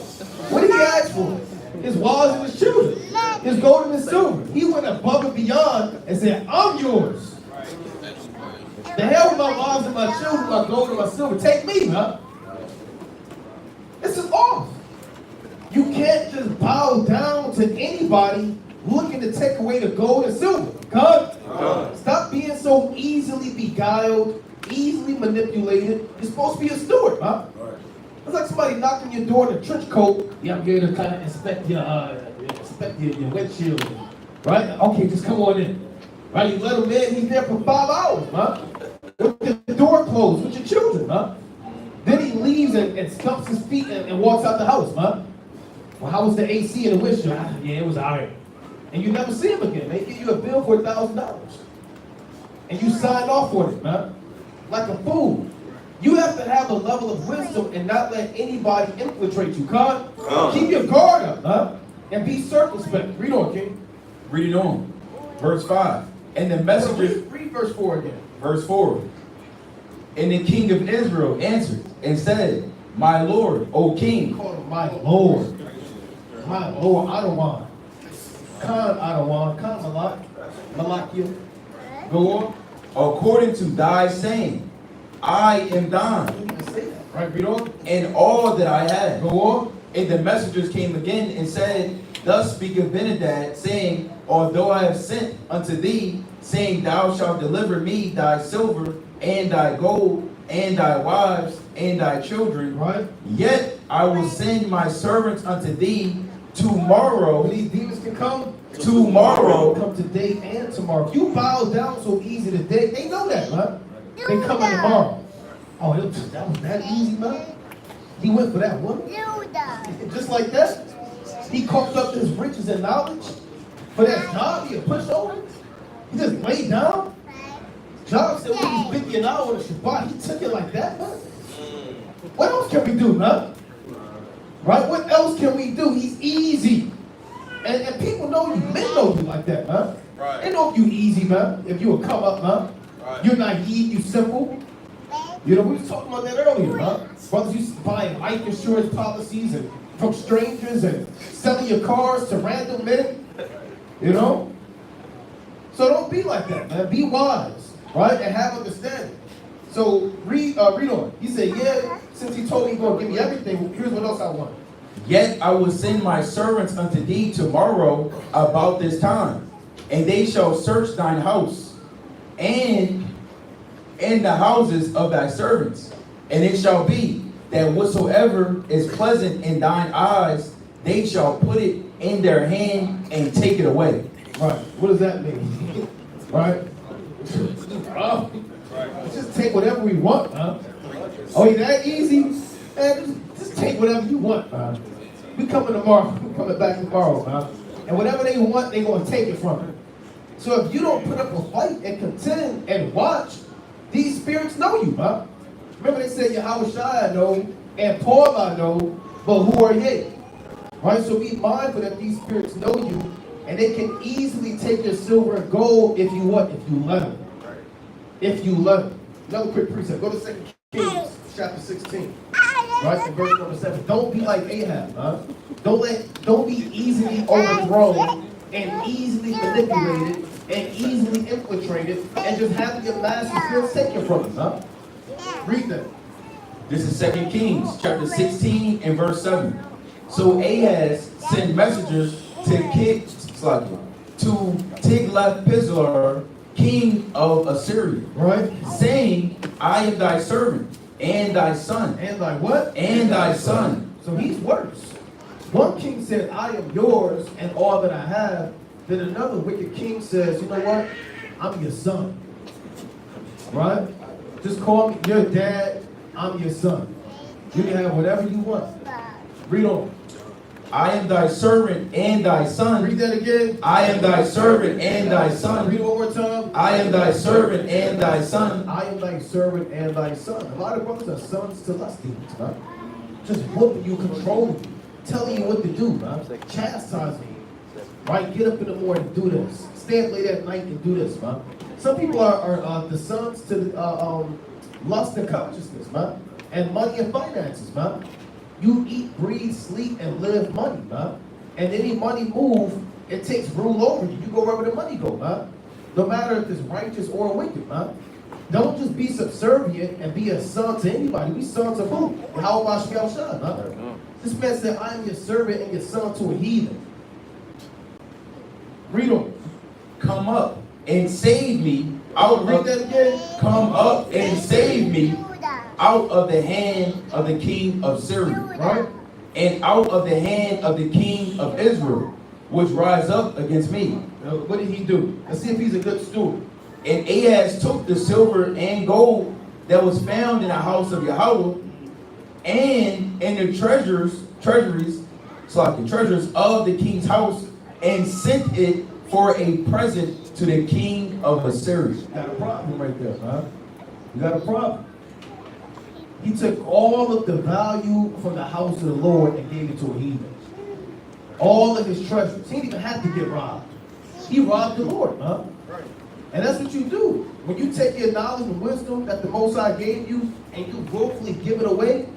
What did he ask for? His wives and his children. His gold and his silver. He went above and beyond and said, I'm yours. The hell with my wives and my children, my gold and my silver. Take me, huh? This is off. You can't just bow down to anybody looking to take away the gold and silver. God, stop being so easily beguiled, easily manipulated. You're supposed to be a steward, huh? It's like somebody knocking your door in a trench coat. Yeah, I'm here to kind of inspect your windshield, right? Okay, just come on in. Right, you let him in, he's there for 5 hours, huh? With the door closed, with your children, huh? Then he leaves and stumps his feet and walks out the house, huh? Well, how was the AC in the windshield? Yeah, it was iron. And you never see him again. They give you a bill for $1,000. And you signed off on it, huh? Like a fool. You have to have a level of wisdom and not let anybody infiltrate you, God. Keep your guard up, huh? And be circumspect. Read on, King. Read it on. Verse 5. And the messengers. Read verse 4 again. Verse 4. And the king of Israel answered and said, My Lord, O king. Call him my Lord. My Lord, Adawan. Khan Adawan. Khan Malakia. Go on. According to thy saying, I am thine, Right, read on. and all that I have. Go on. And the messengers came again and said, Thus speaketh Benadad, saying, Although I have sent unto thee, saying, Thou shalt deliver me thy silver, and thy gold, and thy wives, and thy children, Right. yet I will send my servants unto thee tomorrow. When these demons can come, Tomorrow. come today and tomorrow. If you bow down so easy today, they know that, man. They coming tomorrow. Oh, that was that easy, man. He went for that one. Just like that. He coughed up his riches and knowledge. For that job, he a pushover. He just laid down. Job said, well, he's 50 an hour on the Shabbat. He took it like that, man. What else can we do, man? Right? What else can we do? He's easy. And people know you. Men know you like that, man. Right. They know you easy, man. If you a come up, man. Right. You're naive, you simple. You know, we was talking about that earlier, huh? Brothers used to buy life insurance policies and from strangers and selling your cars to random men. You know? So don't be like that, man. Be wise, right? And have understanding. So read on. He said, yeah, since he told me he's going to give me everything, here's what else I want. Yet I will send my servants unto thee tomorrow about this time, and they shall search thine house, and the houses of thy servants. And it shall be that whatsoever is pleasant in thine eyes, they shall put it in their hand and take it away. Right. What does that mean? Right? Oh, just take whatever we want, huh? Oh, you that easy? Man, just take whatever you want, man. We coming tomorrow. We coming back tomorrow, man. And whatever they want, they gonna take it from you. So if you don't put up a fight and contend and watch, these spirits know you, man. Remember they said Yahweh Shai I know and Paul I know, but who are ye? Right? So be mindful that these spirits know you, and they can easily take your silver and gold if you what? If you let them. If you let them. Another quick precept. Go to 2 Kings chapter 16. Right? In verse number 7. Don't be like Ahab, huh? Don't be easily overthrown and easily manipulated and easily infiltrated and just having your master skills taken from you, huh? Read that. This is 2 Kings chapter 16 and verse 7. So Ahaz sent messengers to Tiglath-Pileser, king of Assyria, Right? saying, I am thy servant, and thy son. And like what? And thy son. So he's worse. One king said, I am yours and all that I have. Then another wicked king says, you know what? I'm your son. Right? Just call me your dad. I'm your son. You can have whatever you want. Read on. I am thy servant and thy son. Read that again. I am thy servant and thy son. Read it one more time. I am thy servant and thy son. I am thy servant and thy son. A lot of brothers are sons to lust demons, man. Just whooping you, controlling you, telling you what to do, man. Chastising you. Right? Get up in the morning and do this. Stay up late at night and do this, man. Some people are the sons to lust and covetousness, man. And money and finances, man. You eat, breathe, sleep, and live money, man. And any money move, it takes rule over you. You go wherever the money go, man. No matter if it's righteous or wicked, man. Don't just be subservient and be a son to anybody. Be sons of who? How about Shah? Huh? This man said, I am your servant and your son to a heathen. Read on. Come up and save me out Read of that again. come up and save me out of the hand of the king of Syria, Right? and out of the hand of the king of Israel, which rise up against me. Now, what did he do? Let's see if he's a good steward. And Ahaz took the silver and gold that was found in the house of Yahweh, and in the treasuries of the king's house, and sent it for a present to the king of Assyria. You got a problem right there, huh? You got a problem. He took all of the value from the house of the Lord and gave it to a heathen. All of his treasures. He didn't even have to get robbed. He robbed the Lord, huh? Right. And that's what you do. When you take your knowledge and wisdom that the Most High gave you and you willfully give it away,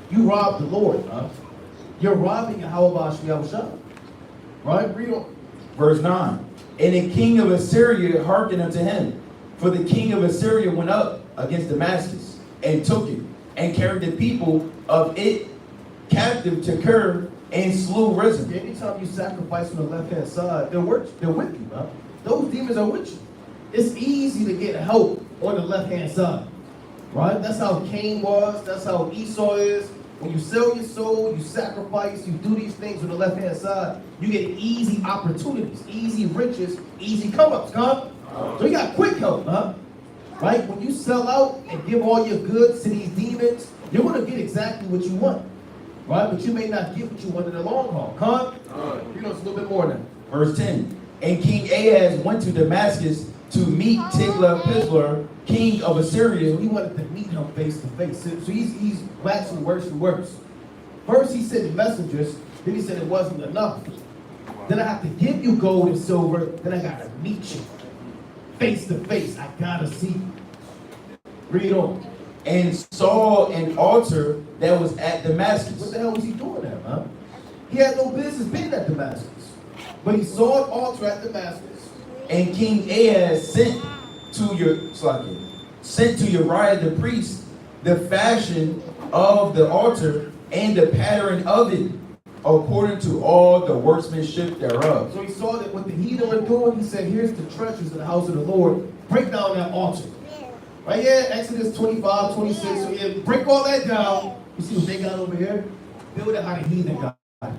you rob the Lord, huh? You're robbing Yahweh Shah. Right? Read on. Verse 9. And the king of Assyria hearkened unto him. For the king of Assyria went up against Damascus, and took it, and carried the people of it captive to Kir, and slew Rezin. Anytime you sacrifice on the left-hand side, they're with you, huh? Those demons are with you. It's easy to get help on the left-hand side, right? That's how Cain was. That's how Esau is. When you sell your soul, you sacrifice, you do these things on the left-hand side, you get easy opportunities, easy riches, easy come-ups, huh? So you got quick help, huh? Right? When you sell out and give all your goods to these demons, you're going to get exactly what you want, right? But you may not get what you want in the long haul, huh? You know, it's a little bit more than Verse 10. And King Ahaz went to Damascus to meet Tiglath-Pileser, king of Assyria. he wanted to meet him face to face. So he's waxing worse and worse. First he sent messengers, then he said it wasn't enough. Then I have to give you gold and silver, then I gotta meet you. Face to face, I gotta see you. Read on. And saw an altar that was at What Damascus. the hell was he doing there, huh? He had no business being at Damascus. But he saw an altar at Damascus. And King Ahaz sent to Uriah the priest the fashion of the altar and the pattern of it, according to all the workmanship thereof. So he saw that what the heathen were doing, he said, here's the treasures of the house of the Lord. Break down that altar. Right here, Exodus 25, 26. So yeah, break all that down. You see what they got over here? Build it how the heathen got it.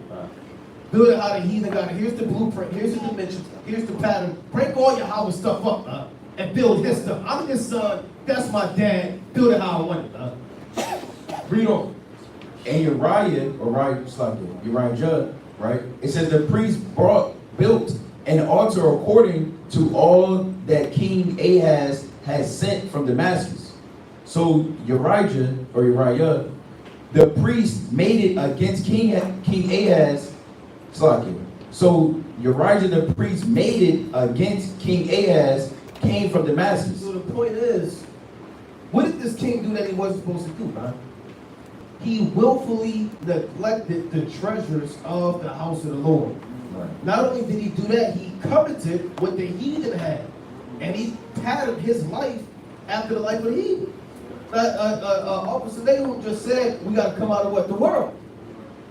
Build it how the heathen got it. Here's the blueprint. Here's the dimensions. Here's the pattern. Break all your Howard stuff up, and build his stuff. I'm his son. That's my dad. Build it how I want it. Read on. And Uriah, right? It says the priest built an altar according to all that King Ahaz had sent from Damascus. So Uriah, the priest made it against King Ahaz. So Uriah the priest made it against King Ahaz, came from Damascus. So the point is, what did this king do that he wasn't supposed to do, man? He willfully neglected the treasures of the house of the Lord. Right. Not only did he do that, he coveted what the heathen had. And he patterned his life after the life of the heathen. Officer Nahum just said, we got to come out of what? The world.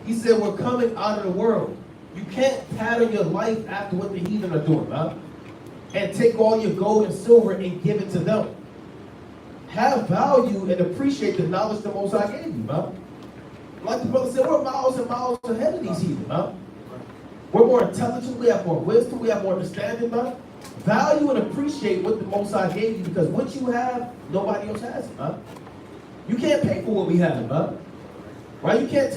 He said, we're coming out of the world. You can't pattern your life after what the heathen are doing, huh? And take all your gold and silver and give it to them. Have value and appreciate the knowledge the Most High gave you, huh? Like the brother said, we're miles and miles ahead of these heathen, huh? We're more intelligent, we have more wisdom, we have more understanding, huh? Value and appreciate what the Most High gave you, because what you have, nobody else has it, huh? You can't pay for what we have, huh? Right? You can't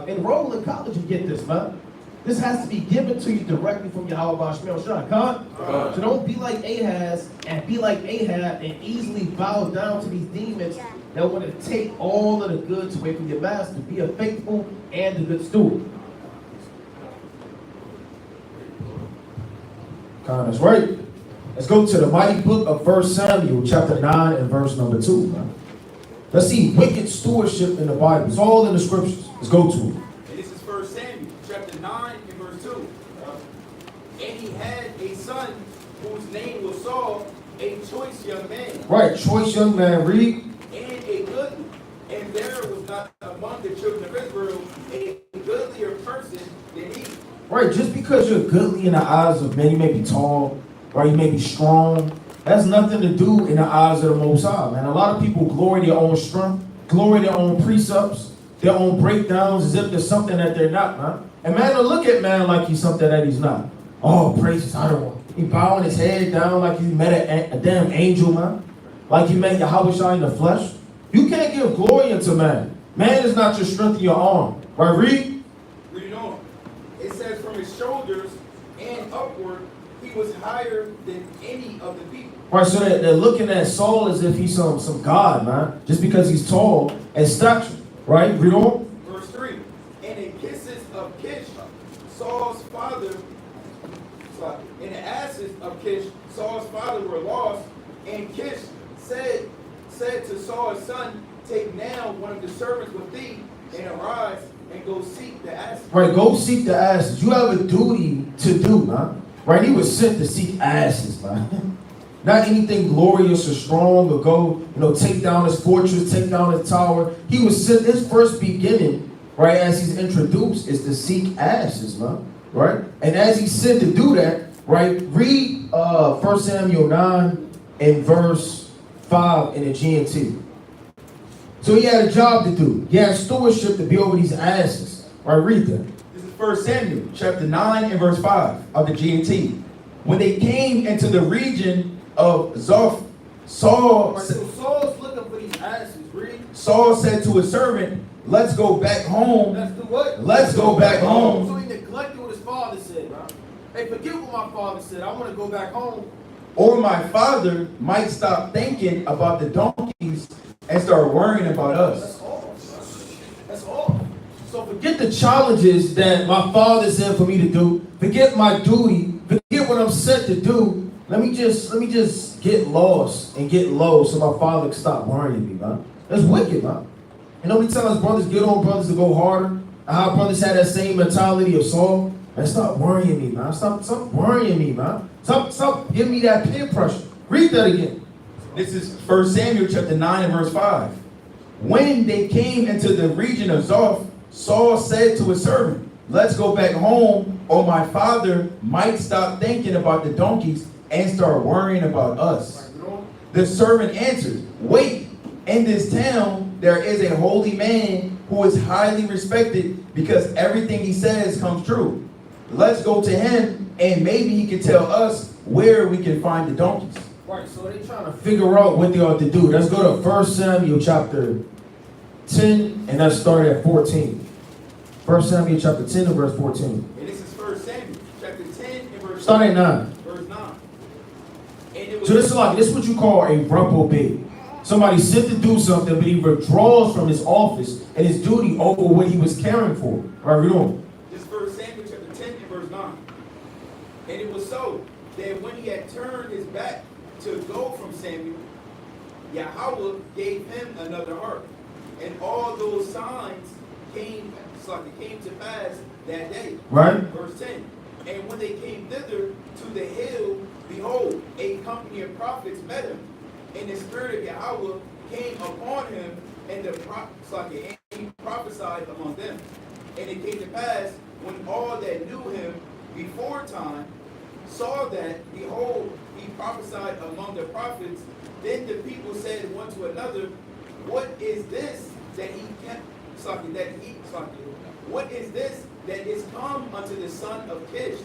enroll in college and get this, man. This has to be given to you directly from Yahweh Shemel Shah. So don't be like Ahaz and be like Ahab and easily bow down to these demons that want to take all of the goods away from your master. Be a faithful and a good steward. That's right. Let's go to the mighty book of 1 Samuel, chapter 9 and verse number 2. Man. Let's see wicked stewardship in the Bible. It's all in the scriptures. Let's go to it. And this is 1 Samuel, chapter 9 and verse 2. And he had a son whose name was Saul, a choice young man, Right, choice young man, read. and a goodly. And there was not among the children of Israel a goodlier person than he. Right, just because you're goodly in the eyes of men, you may be tall, right? You may be strong. That's nothing to do in the eyes of the Most High, man. A lot of people glory their own strength, glory their own precepts, their own breakdowns, as if they're something that they're not, man. And man will look at man like he's something that he's not. Oh, praises, I don't want. He bowing his head down like he met a damn angel, man. Like he met Yahweh in the flesh. You can't give glory unto man. Man is not your strength in your arm. Right, read? Read on. It says, from his shoulders and upward, he was higher than any of the people. Right, so they're looking at Saul as if he's some god, man. Just because he's tall and stature. Right, read on. Verse 3. And in kisses of Kish, Saul's father, in the asses of Kish, Saul's father were lost, and Kish said to Saul's son, take now one of the servants with thee, and arise and go seek the asses. Right, go seek the asses. You have a duty to do, man. Right, he was sent to seek asses, man. Not anything glorious or strong or go, take down his fortress, take down his tower. He was sent, his first beginning, right, as he's introduced, is to seek asses, man. Right? And as he's sent to do that, right, read 1 Samuel 9 and verse 5 in the GNT. So he had a job to do. He had stewardship to be over these asses. Right, read that. This is 1 Samuel chapter 9 and verse 5 of the GNT. When they came into the region of Zoph, Saul Right, so Saul's looking for these asses, read. said to his servant, let's go back home. Let's do what? Let's go back home. So he neglected what his father said, right? Hey, forget what my father said. I want to go back home. Or my father might stop thinking about the donkeys and start worrying about us. That's all. That's all. So forget the challenges that my father said for me to do. Forget my duty. Forget what I'm set to do. Let me just get lost and get low so my father can stop worrying me, man. That's wicked, man. And nobody tell us brothers get on brothers to go harder. And how brothers had that same mentality of Saul. Man, stop worrying me, man. Stop worrying me, man. Stop giving me that peer pressure. Read that again. This is 1 Samuel chapter 9 and verse 5. When they came into the region of Zoph, Saul said to his servant, let's go back home, or my father might stop thinking about the donkeys and start worrying about us. The servant answered, wait, in this town there is a holy man who is highly respected because everything he says comes true. Let's go to him and maybe he can tell us where we can find the donkeys. Right, so they're trying to figure out what they ought to do. Let's go to 1 Samuel chapter 10, and let's start at 14. 1 Samuel chapter 10 and verse 14. And this is 1 Samuel chapter 10 and verse Start at 9. Verse 9. And it was So this is what you call a reprobate. Somebody sent to do something, but he withdraws from his office and his duty over what he was caring for. All right, read on. This is 1 Samuel chapter 10 and verse 9. And it was so that when he had turned his back to go from Samuel, Yahweh gave him another heart. And all those signs came to pass that day. Right. Verse 10. And when they came thither to the hill, behold, a company of prophets met him. And the spirit of Yahweh came upon him, and he prophesied among them. And it came to pass, when all that knew him before time saw that, behold, he prophesied among the prophets, then the people said one to another, what is this that he kept, what is this that is come unto the son of Kish?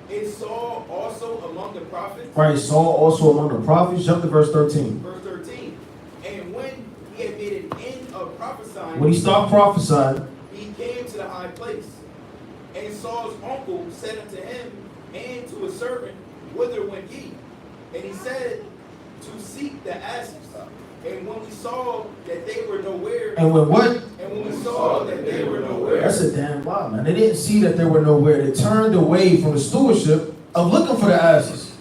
Is Saul also among the prophets? Right, Saul also among the prophets. Jump to verse 13. Verse 13. And when he had made an end of prophesying, When he stopped prophesying, he came to the high place. And Saul's uncle said unto him and to his servant, whither went ye? And he said, to seek the asses. And when we saw that they were nowhere, and when what? and when we saw that they were nowhere, That's a damn lie, man. They didn't see that they were nowhere. They turned away from the stewardship of looking for the asses.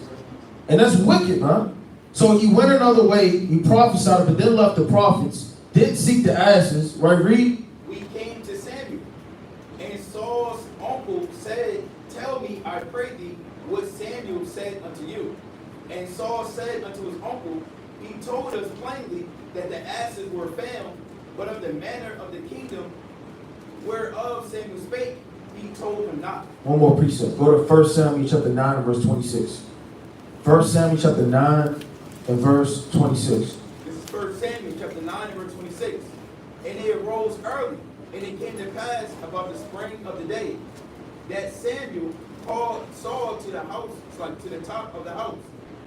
And that's wicked, man. So he went another way, he prophesied, but then left the prophets, didn't seek the asses, right, read? we came to Samuel. And Saul's uncle said, tell me, I pray thee, what Samuel said unto you. And Saul said unto his uncle, he told us plainly that the asses were found, but of the manner of the kingdom whereof Samuel spake, he told him not. One more precept. Go to 1 Samuel chapter 9 and verse 26. 1 Samuel chapter 9 and verse 26. This is 1 Samuel chapter 9 and verse 26. And they arose early, and it came to pass about the spring of the day, that Samuel called Saul to the house, like to the top of the house,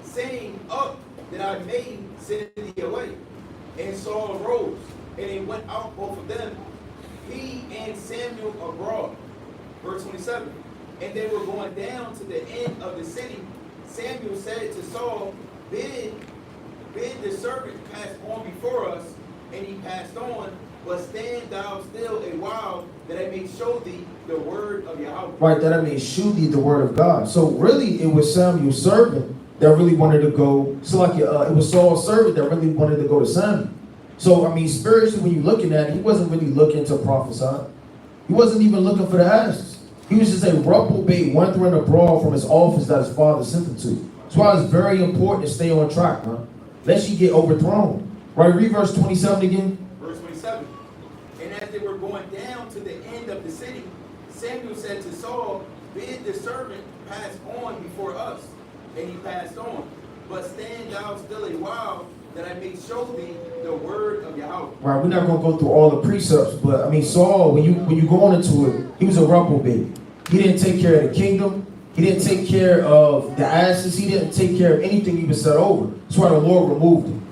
saying, Up, that I may send thee away. And Saul arose, and they went out both of them, he and Samuel abroad. Verse 27. And they were going down to the end of the city. Samuel said to Saul, Bid the servant pass on before us. And he passed on, but stand thou still a while, that I may show thee the word of Yahweh. Right, that I may shew thee the word of God. So really, it was Samuel's servant that really wanted to go. So like it was Saul's servant that really wanted to go to Samuel. So I mean, spiritually, when you're looking at it, he wasn't really looking to prophesy. He wasn't even looking for the ashes. He was just a reprobate wandering abroad from his office that his father sent him to. That's why it's very important to stay on track, man. Lest you get overthrown. Right, read verse 27 again. Verse 27. And as they were going down to the end of the city, Samuel said to Saul, Bid the servant pass on before us. And he passed on. But stand thou still a while, that I may show thee the word of Yahweh. Right, we're not going to go through all the precepts, but I mean, Saul, when you go on into it, he was a reprobate. He didn't take care of the kingdom. He didn't take care of the asses. He didn't take care of anything he was set over. That's why the Lord removed him.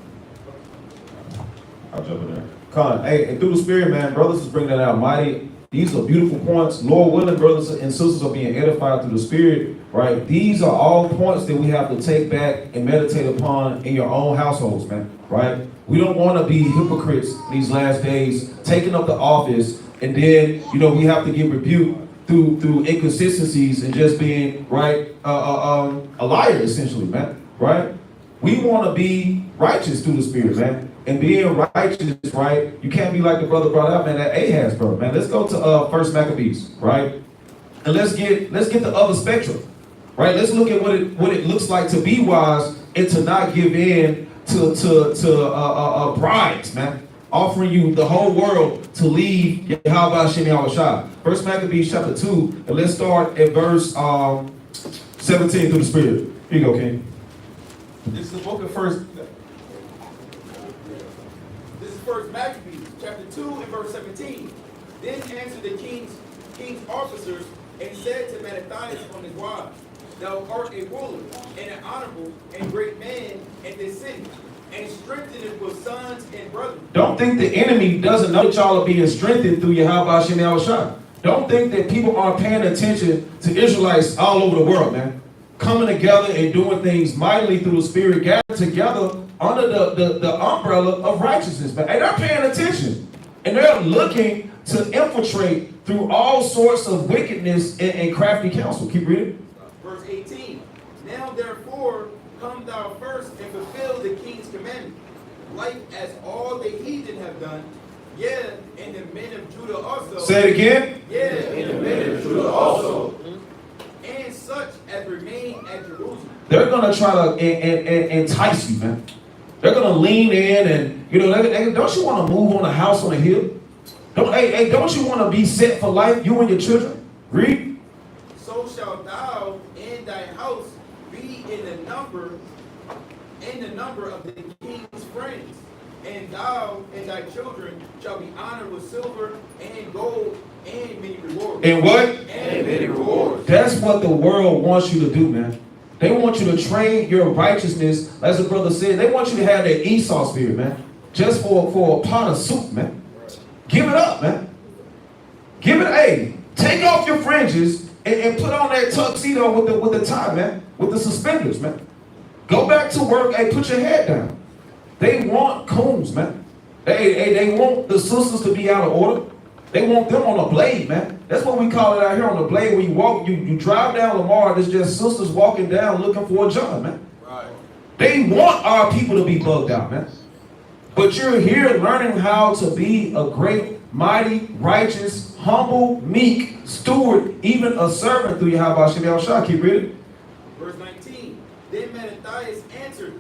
I'll jump in there. Con, hey, and through the Spirit, man, brothers is bringing that out mighty. These are beautiful points. Lord willing, brothers and sisters are being edified through the Spirit, right? These are all points that we have to take back and meditate upon in your own households, man, right? We don't want to be hypocrites these last days, taking up the office, and then, we have to get rebuked through inconsistencies and just being, right, a liar, essentially, man, right? We want to be righteous through the Spirit, man. And being righteous, right? You can't be like the brother brought out, man, that Ahaz brother, man. Let's go to First Maccabees, right? And let's get the other spectrum, right? Let's look at what it looks like to be wise and to not give in to bribes, man. Offering you the whole world to leave Yahweh Shem Yahushua. First Maccabees chapter 2, and let's start at verse 17 through the Spirit. Here you go, King. This is the book of First. This is First Maccabees, chapter 2 and verse 17. Then answered the king's officers and said to Mattathias from his wives, Thou art a ruler and an honorable and great man in this city, and strengthened with sons and brothers. Don't think the enemy doesn't know that y'all are being strengthened through Yahweh Shem Yahushua. Don't think that people aren't paying attention to Israelites all over the world, man. Coming together and doing things mightily through the Spirit, gathered together under the umbrella of righteousness, man. And they're paying attention. And they're looking to infiltrate through all sorts of wickedness and crafty counsel. Keep reading. Verse 18. Now therefore come thou first and fulfill the king's commandment, like as all the heathen have done, yeah, and the men of Judah also. Say it again. Yeah, and the men of Judah also, and such as remain at Jerusalem. They're going to try to entice you, man. They're going to lean in and, don't you want to move on a house on a hill? Don't you want to be set for life, you and your children? Read. So shalt thou and thy house be in the number of the king's friends, and thou and thy children shall be honored with silver and gold and many rewards. And what? And many rewards. That's what the world wants you to do, man. They want you to trade your righteousness, as the brother said. They want you to have that Esau spirit, man. Just for a pot of soup, man. Give it up, man. Take off your fringes and put on that tuxedo with the tie, man. With the suspenders, man. Go back to work. Put your head down. They want coons, man. They want the sisters to be out of order. They want them on a blade, man. That's what we call it out here on the blade. When you walk, you drive down Lamar, there's just sisters walking down looking for a John, man. Right. They want our people to be bugged out, man. But you're here learning how to be a great, mighty, righteous, humble, meek steward, even a servant through Yahweh Shem Yahushua. Keep reading. Verse 19. Then Mattathias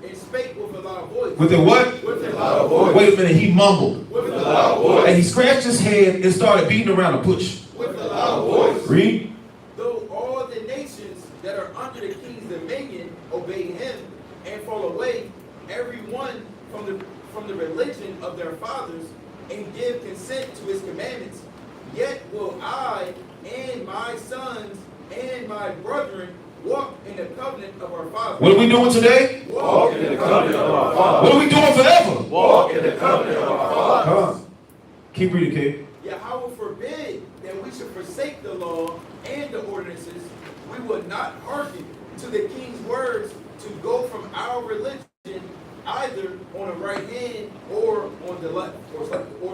and spake with a loud voice. With a what? With a loud voice. Wait a minute, he mumbled. With a loud voice. And he scratched his head and started beating around the bush. With a loud voice. Read. Though all the nations that are under the king's dominion obey him and fall away, every one from the religion of their fathers, and give consent to his commandments, yet will I and my sons and my brethren walk in the covenant of our fathers. What are we doing today? Walk in the covenant of our fathers. What are we doing forever? Walk in the covenant of our fathers. Come on. Keep reading, kid. Yahweh forbid that we should forsake the law and the ordinances. We would not hearken to the king's words to go from our religion either on the right hand or on the left, or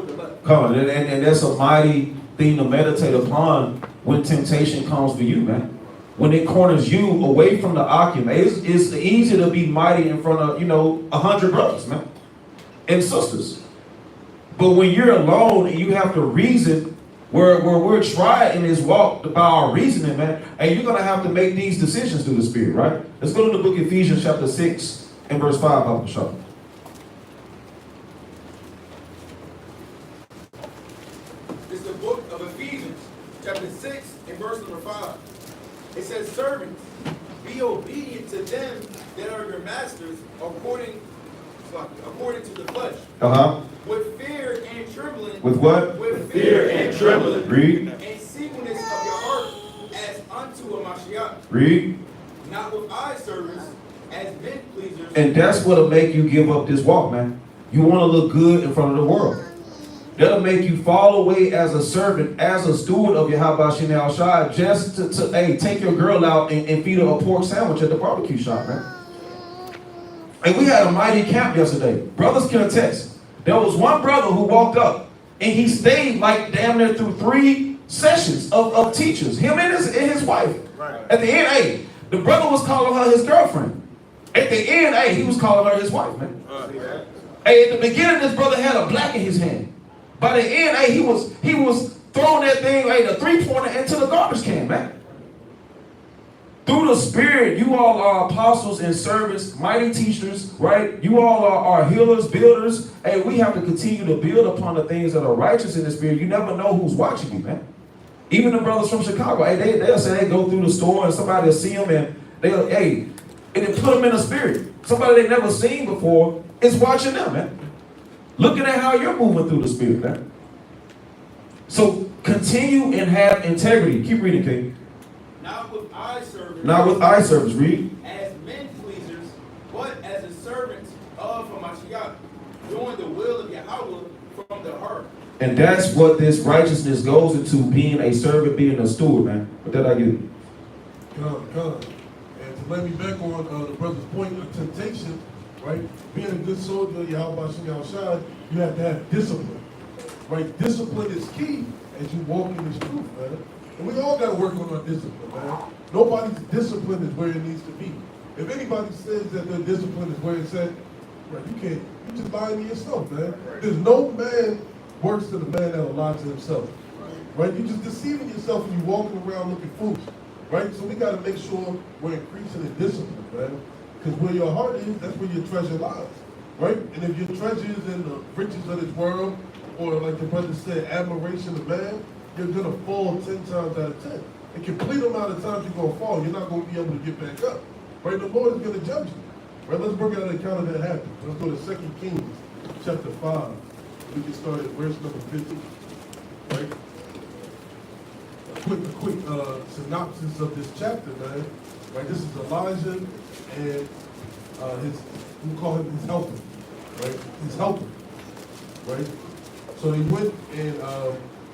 the left. Come on, and that's a mighty thing to meditate upon when temptation comes for you, man. When it corners you away from the argument, it's easy to be mighty in front of 100 brothers, man, and sisters. But when you're alone and you have to reason, where we're trying in this walk by our reasoning, man, and you're gonna have to make these decisions through the Spirit, right? Let's go to the book of Ephesians, chapter 6 and verse 5. I'll show you. It's the book of Ephesians, chapter 6 and verse number 5. It says, servants, be obedient to them that are your masters according to the flesh. With fear and trembling. With what? With fear and trembling. Read. And singleness of your heart as unto a Mashiach. Read. Not with eye service as men pleasers. And that's what'll make you give up this walk, man. You want to look good in front of the world. That'll make you fall away as a servant, as a steward of Yahweh Shinal Shai, just to take your girl out and feed her a pork sandwich at the barbecue shop, man. And we had a mighty camp yesterday. Brothers can attest. There was one brother who walked up and he stayed like damn near through 3 sessions of teachers, him and his wife. Right. At the end, the brother was calling her his girlfriend. At the end, he was calling her his wife, man. At the beginning, this brother had a black in his hand. By the end, he was throwing that thing, the 3-pointer into the garbage can, man. Through the Spirit, you all are apostles and servants, mighty teachers, right? You all are healers, builders. Hey, we have to continue to build upon the things that are righteous in the Spirit. You never know who's watching you, man. Even the brothers from Chicago, they'll say they go through the store and somebody will see them and they'll, and it put them in the Spirit. Somebody they never seen before is watching them, man. Looking at how you're moving through the Spirit, man. So continue and have integrity. Keep reading, King. Not with eye service. Not with eye service, read. As men pleasers, but as the servants of Hamashiach, doing the will of Yahweh from the heart. And that's what this righteousness goes into, being a servant, being a steward, man. What did I get? God. And to lay me back on the brother's point of temptation, right? Being a good soldier of Yahweh Shem Shai, you have to have discipline, right? Discipline is key as you walk in this truth, man. And we all got to work on our discipline, man. Nobody's discipline is where it needs to be. If anybody says that their discipline is where it's at, right, you just lying to yourself, man. There's no man worse than the man that'll lie to himself, right? You're just deceiving yourself when you're walking around looking foolish, right? So we got to make sure we're increasing in discipline, man. Because where your heart is, that's where your treasure lies, right? And if your treasure is in the riches of this world, or like the brother said, admiration of man, you're going to fall 10 times out of 10. A complete amount of times you're going to fall, you're not going to be able to get back up, right? The Lord is going to judge you, right? Let's bring out an account of that happening. Let's go to 2 Kings, chapter 5. We can start at verse number 15, right? A quick synopsis of this chapter, man. Right, this is Elijah and we call him his helper, right? His helper, right? So they went and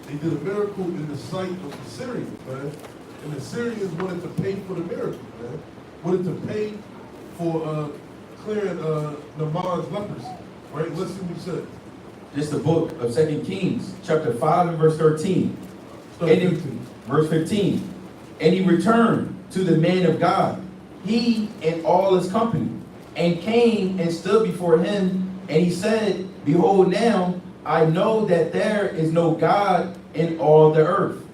they did a miracle in the sight of the Syrians, man. And the Syrians wanted to pay for the miracle, man. Wanted to pay for clearing Naaman's leprosy, right? Let's see what he said. This is the book of 2 Kings, chapter 5 and verse 13. Verse 15. And he returned to the man of God, he and all his company, and came and stood before him, and he said, behold, now I know that there is no God in all the earth,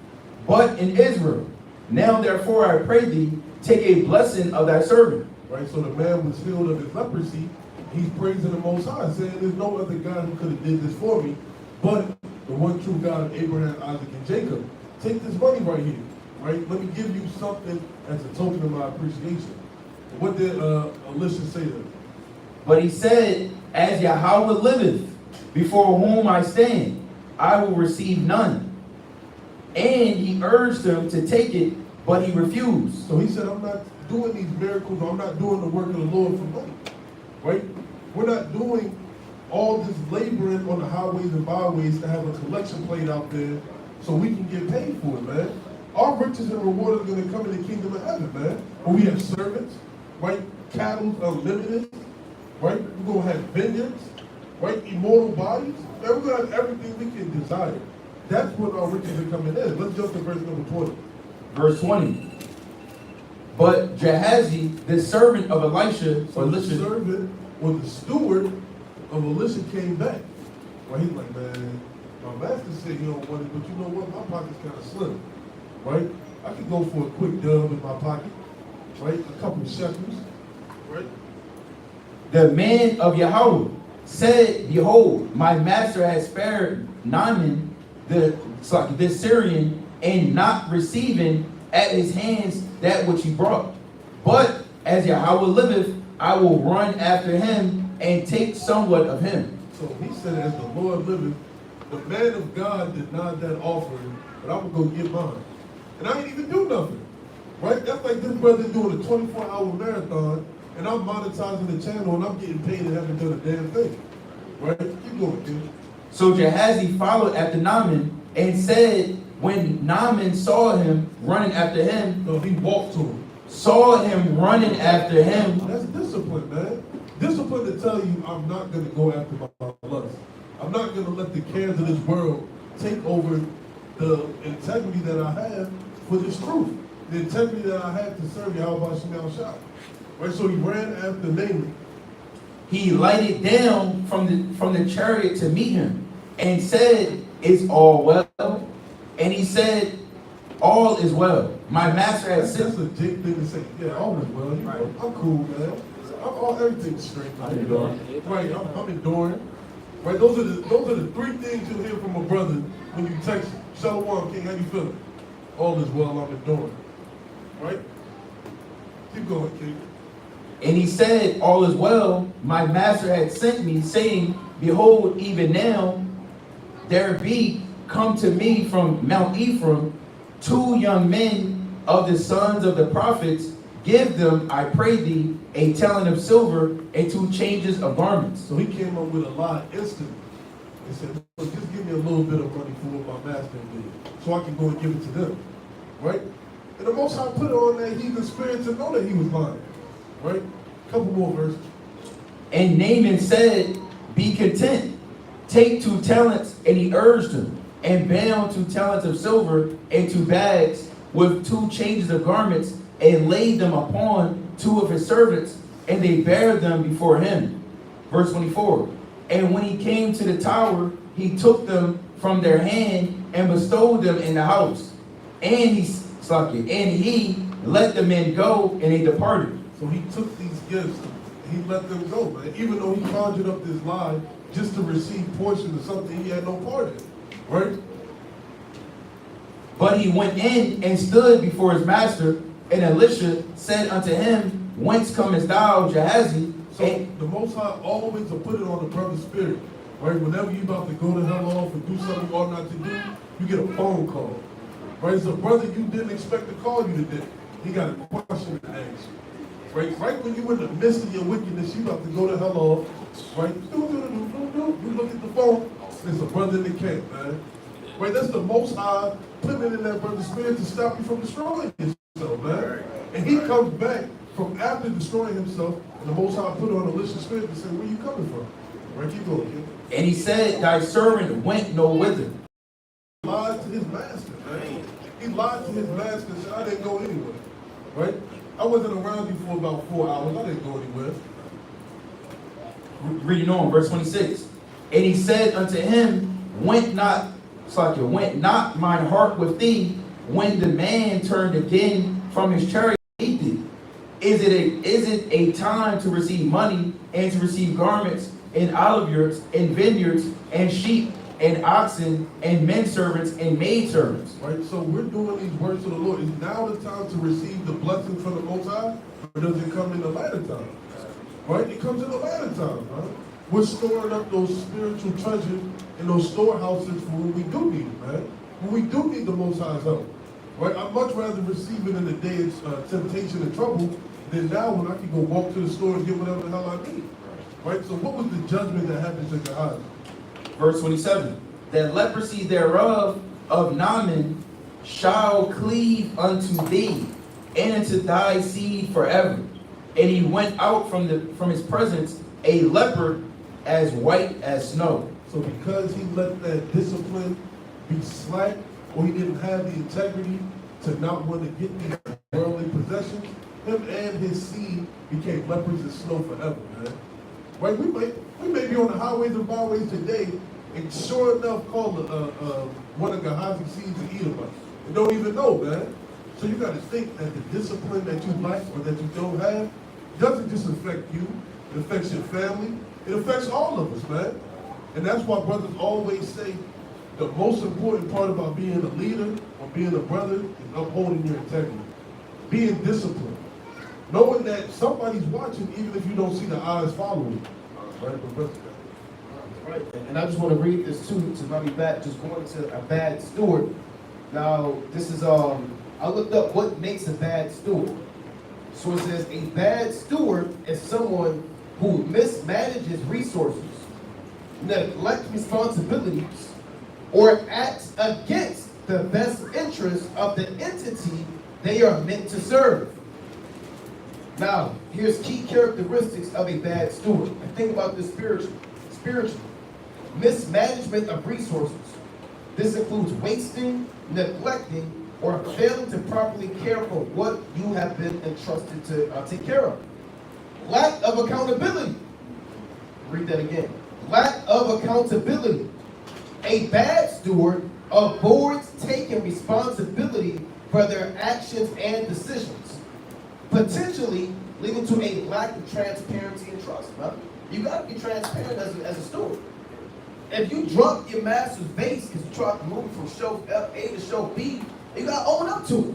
but in Israel. Now therefore I pray thee, take a blessing of thy servant. right? So the man was healed of his leprosy. He's praising the Most High, saying there's no other God who could have did this for me but the one true God of Abraham, Isaac, and Jacob. Take this money right here, right? Let me give you something as a token of my appreciation. What did Elisha say to him? But he said, as Yahweh liveth, before whom I stand, I will receive none. And he urged him to take it, but he refused. So he said, I'm not doing these miracles, I'm not doing the work of the Lord for money, right? We're not doing all this laboring on the highways and byways to have a collection plate out there so we can get paid for it, man. Our riches and rewards are going to come in the kingdom of heaven, man. Where we have servants, right? Cattle unlimited, right? We're going to have vineyards, right? Immortal bodies. Man, we're going to have everything we can desire. That's what our riches are coming in. Let's jump to verse number 20. Verse 20. But Gehazi, the servant of Elisha, So the servant or the steward of Elisha came back. Right? He's like, man, my master said he don't want it, but you know what? My pocket's kind of slim. Right? I could go for a quick dub in my pocket. Right? A couple of shekels. Right? the man of Yahweh, said, behold, my master has spared Naaman, the Syrian, and not receiving at his hands that which he brought. But as Yahweh liveth, I will run after him and take somewhat of him. So he said, as the Lord liveth, the man of God denied that offering, but I would go get mine. And I ain't even do nothing. Right? That's like this brother doing a 24-hour marathon, and I'm monetizing the channel, and I'm getting paid and haven't done a damn thing. Right? Keep going, dude. So Gehazi followed after Naaman and said, when Naaman saw him running after him, No, he walked to him. saw him running after him. That's discipline, man. Discipline to tell you, I'm not going to go after my lust. I'm not going to let the cares of this world take over the integrity that I have for this truth. The integrity that I have to serve Yahweh Shemel Shah. Right, so he ran after Naaman. He lighted down from the chariot to meet him and said, is all well? And he said, all is well. My master has That's sent. a Jake thing to say. Yeah, all is well. You know, I'm cool, man. Everything's straight. Right, I'm enduring. Right, those are the three things you'll hear from a brother when you text Shalom King, how you feeling? All is well, I'm enduring. Right? Keep going, King. And he said, all is well. My master had sent me, saying, behold, even now there be come to me from Mount Ephraim 2 young men of the sons of the prophets. Give them, I pray thee, a talent of silver and 2 changes of garments. So he came up with a lie instantly. He said, look, just give me a little bit of money for what my master did, so I can go and give it to them. Right? And the Most High put on that heathen spirit to know that he was lying. Right? Couple more verses. And Naaman said, be content, take 2 talents. And he urged him, and bound 2 talents of silver and 2 bags with 2 changes of garments, and laid them upon 2 of his servants, and they bare them before him. Verse 24. And when he came to the tower, he took them from their hand and bestowed them in the house. And he let the men go, and they departed. So he took these gifts, and he let them go, man. Even though he conjured up this lie just to receive portions of something he had no part in. Right? But he went in and stood before his master, and Elisha said unto him, whence comest thou, Gehazi? So the Most High always will put it on the brother's spirit. Right? Whenever you about to go to hell off and do something you ought not to do, you get a phone call. Right? It's a brother you didn't expect to call you today. He got a question to ask you. Right when you're in the midst of your wickedness, you about to go to hell off. Right? You look at the phone, there's a brother in the camp, man. Right? That's the Most High putting it in that brother's spirit to stop you from destroying yourself, man. And he comes back from after destroying himself, and the Most High put on Elisha's spirit to say, where you coming from? Right? Keep going, kid. And he said, thy servant went no whither. He lied to his master, man. He lied to his master and said, I didn't go anywhere. Right? I wasn't around you for about 4 hours. I didn't go anywhere. Reading on, verse 26. And he said unto him, went not mine heart with thee when the man turned again from his chariot to meet thee? Is it a time to receive money and to receive garments and olive yards and vineyards and sheep and oxen and men servants and maid servants? Right, so we're doing these works of the Lord. Is now the time to receive the blessing from the Most High, or does it come in the latter time? Right, it comes in the latter time. Right? We're storing up those spiritual treasures in those storehouses for when we do need it, man. When we do need the Most High's help. Right, I'd much rather receive it in the day of temptation and trouble than now when I can go walk to the store and get whatever the hell I need. Right, so what was the judgment that happened to Gehazi? Verse 27, that leprosy thereof of Naaman shall cleave unto thee and unto thy seed forever. And he went out from his presence a leper as white as snow. So because he let that discipline be slack, or he didn't have the integrity to not want to get these worldly possessions, him and his seed became lepers as snow forever, man. Right? We may be on the highways and byways today, and sure enough call one of Gehazi's seeds an Edomite. And don't even know, man. So you got to think that the discipline that you lack or that you don't have doesn't just affect you. It affects your family. It affects all of us, man. And that's why brothers always say the most important part about being a leader or being a brother is upholding your integrity. Being disciplined. Knowing that somebody's watching even if you don't see the eyes following. Right, and I just want to read this too, to not be bad, just going to a bad steward. Now, this is, I looked up what makes a bad steward. So it says, a bad steward is someone who mismanages resources, neglects responsibilities, or acts against the best interest of the entity they are meant to serve. Now, here's key characteristics of a bad steward. And think about this spiritually. Mismanagement of resources. This includes wasting, neglecting, or failing to properly care for what you have been entrusted to take care of. Lack of accountability. Read that again. Lack of accountability. A bad steward avoids taking responsibility for their actions and decisions, potentially leading to a lack of transparency and trust. Right? You got to be transparent as a steward. If you drunk your master's vase because you tried to move from shelf A to shelf B, you got to own up to it.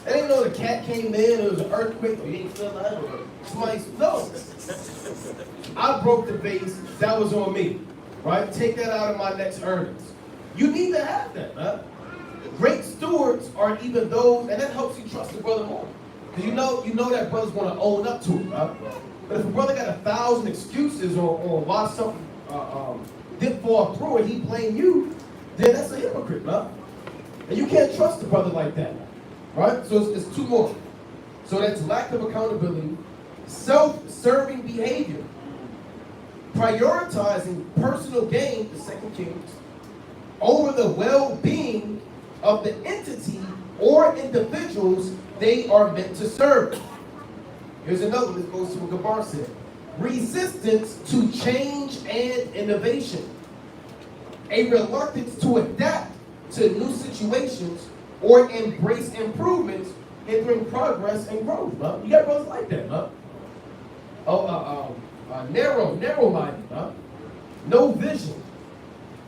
It ain't no the cat came in, it was an earthquake, or you ain't feel that, or somebody's, no. I broke the vase, that was on me, right? Take that out of my next earnings. You need to have that, huh? Great stewards are even those, and that helps you trust the brother more. Because you know that brother's going to own up to it, right? But if a brother got 1,000 excuses on why something didn't fall through and he blame you, then that's a hypocrite, huh? And you can't trust a brother like that, right? So it's two more. So that's lack of accountability, self-serving behavior, prioritizing personal gain, the second Kings, over the well-being of the entity or individuals they are meant to serve. Here's another one that goes to what Gabar said. Resistance to change and innovation. A reluctance to adapt to new situations or embrace improvements, hindering progress and growth. Huh? You got brothers like that, huh? Narrow-minded, huh? No vision,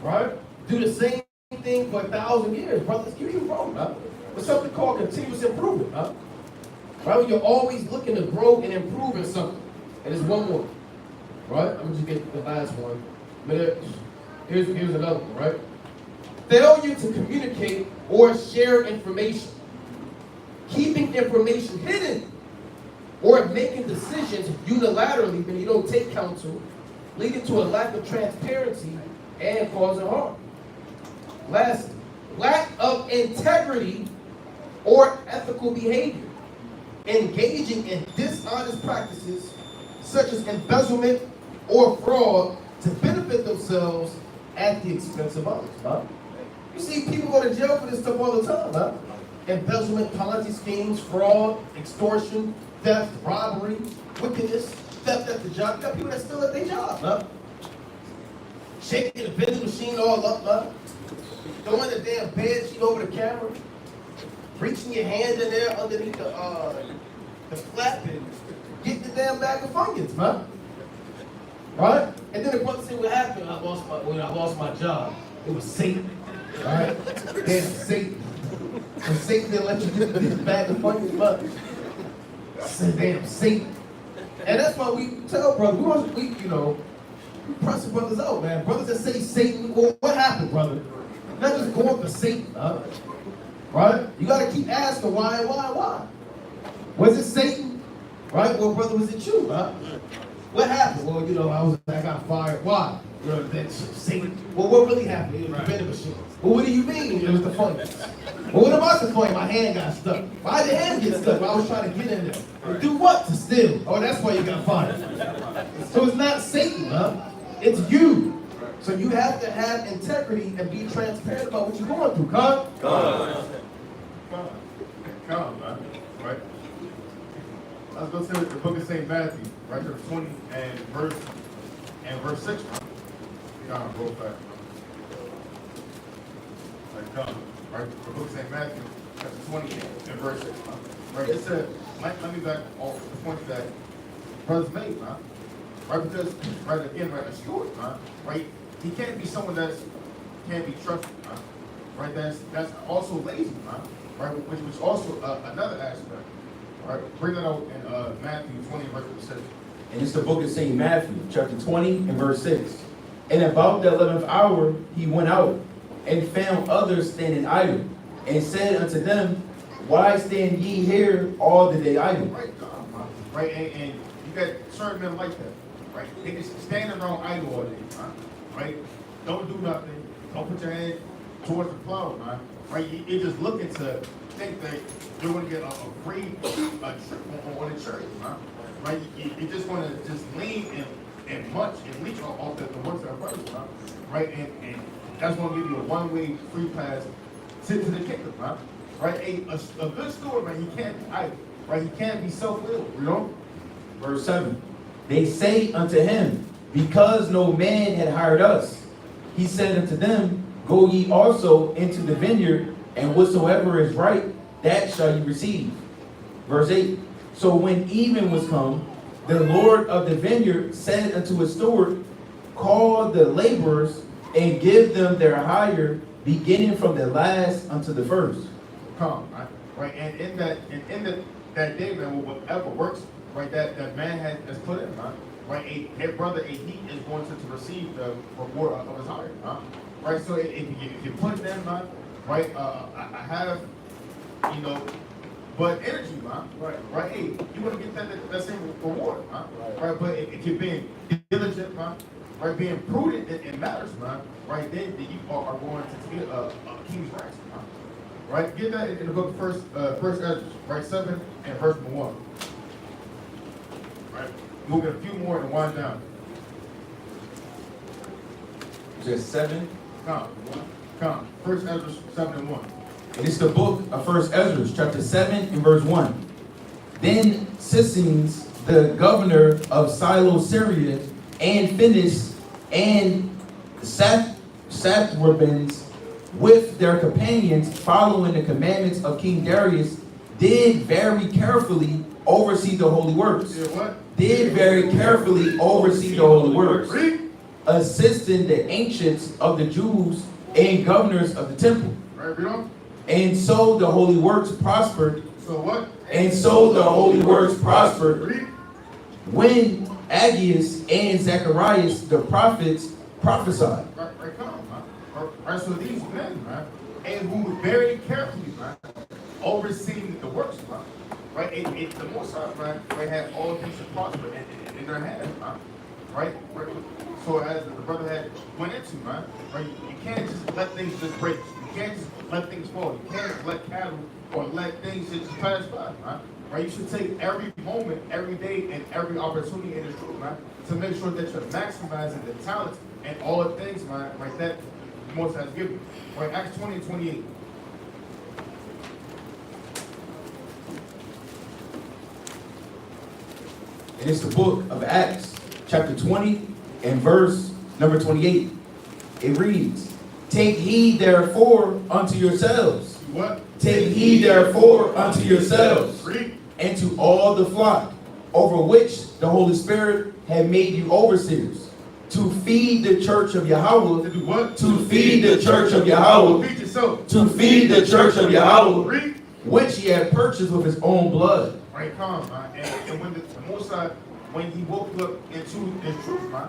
right? Do the same thing for 1,000 years, brothers. Keep you wrong, huh? There's something called continuous improvement, huh? Right? When you're always looking to grow and improve in something. And there's one more, right? I'm gonna just get the last one. But here's another one, right? Failure to communicate or share information. Keeping information hidden or making decisions unilaterally when you don't take counsel, leading to a lack of transparency and causing harm. Lastly, lack of integrity or ethical behavior. Engaging in dishonest practices such as embezzlement or fraud to benefit themselves at the expense of others. Huh? You see people go to jail for this stuff all the time. Huh? Embezzlement, Ponzi schemes, fraud, extortion, theft, robbery, wickedness, theft at the job. You got people that steal at their job. Huh? Shaking the vending machine all up. Huh? Throwing the damn bed sheet over the camera. Reaching your hand in there underneath the flap and get the damn bag of Funyuns, man. Right? And then the brother said, what happened? When I lost my job. It was Satan. Right? Damn, Satan. And Satan didn't let you get this bag of Funyuns, man. I said, damn, Satan. And that's why we tell brothers, we press the brothers out, man. Brothers that say Satan, well, what happened, brother? Not just going for Satan, huh? Right? You gotta keep asking why. Was it Satan? Right? Well, brother, was it you, huh? What happened? Well, I got fired. Why? That's Satan. Well, what really happened? It was the vending machine. Well, what do you mean? It was the phone. Well, what about the phone? My hand got stuck. Why did the hand get stuck? Well, I was trying to get in there. Well, do what? To steal. Oh, that's why you got fired. So it's not Satan, huh? It's you. So you have to have integrity and be transparent about what you're going through, huh? Come, man. Right? Let's go to the book of St. Matthew, right there, 20 and verse 6. Come, go fast. Right, come. Right, the book of St. Matthew, chapter 20 and verse 6. Right, it said, let me back off the point that brothers made, man. Right, because, right, again, right, a steward, man. Right, he can't be someone can't be trusted, man. Right, that's also lazy, man. Right, which also another aspect. Right, bring that out in Matthew 20, verse 6. And it's the book of St. Matthew, chapter 20 and verse 6. And about the 11th hour he went out and found others standing idle, and said unto them, why stand ye here all the day idle? Right, and you got certain men like that. Right, they just stand around idle all day. Right, don't do nothing. Don't put your hand towards the plow, man. Right, you're just looking to think that you're going to get a free trip on insurance, man. Right, you just want to just lean and munch and leech off the works of our brothers, man. Right, and that's going to give you a one-way free pass to the kingdom, man. Right, a good steward, man, he can't be idle. Right, he can't be self-willed, you know. Verse 7. They say unto him, because no man had hired us. He said unto them, go ye also into the vineyard, and whatsoever is right, that shall ye receive. Verse 8. So when even was come, the Lord of the vineyard said unto his steward, call the laborers and give them their hire, beginning from the last unto the first. Come, right, and in that that day, man, whatever works, right, that man has put in, right, a brother, he is going to receive the reward of his hire, right. So if you put it in, right, I have, but energy, right, hey, you want to get that same reward, right, but if you're being diligent, right, being prudent, it matters, right, then you are going to get a king's ransom, right. Get that in the book of First Ezra, right, 7 and verse 1. Right, we'll get a few more and wind down. Just 7. Come. First Ezra 7 and 1. And it's the book of First Ezra, chapter 7 and verse 1. Then Sisines, the governor of Silo, Syria, and Phineas, and Sathwarbins, with their companions, following the commandments of King Darius, did very carefully oversee the holy works. Did very carefully oversee the holy works, assisting the ancients of the Jews and governors of the temple. And so the holy works prospered. So what? And so the holy works prospered when Aggeus and Zacharias the prophets prophesied. Right, so these men, and who very carefully, overseeing the works, right? The Most High, right, had all things to prosper in their hands, right? So as the brother had went into, right, you can't just let things just break. You can't just let things fall. You can't just let cattle or let things just pass by, right? You should take every moment, every day, and every opportunity in this truth, to make sure that you're maximizing the talents and all the things, right, that the Most High has given you. Right, Acts 20 and 28. And it's the book of Acts, chapter 20 and verse number 28. It reads, take heed therefore unto yourselves. What? Take heed therefore unto yourselves. and to all the flock, over which the Holy Spirit had made you overseers, to feed the church of Yahweh. To do what? To feed the church of Yahweh. Feed yourself. To feed the church of Yahweh, Read. which he had purchased with his own blood. Right, come, man. And when the Most High, when he woke you up into his truth, man,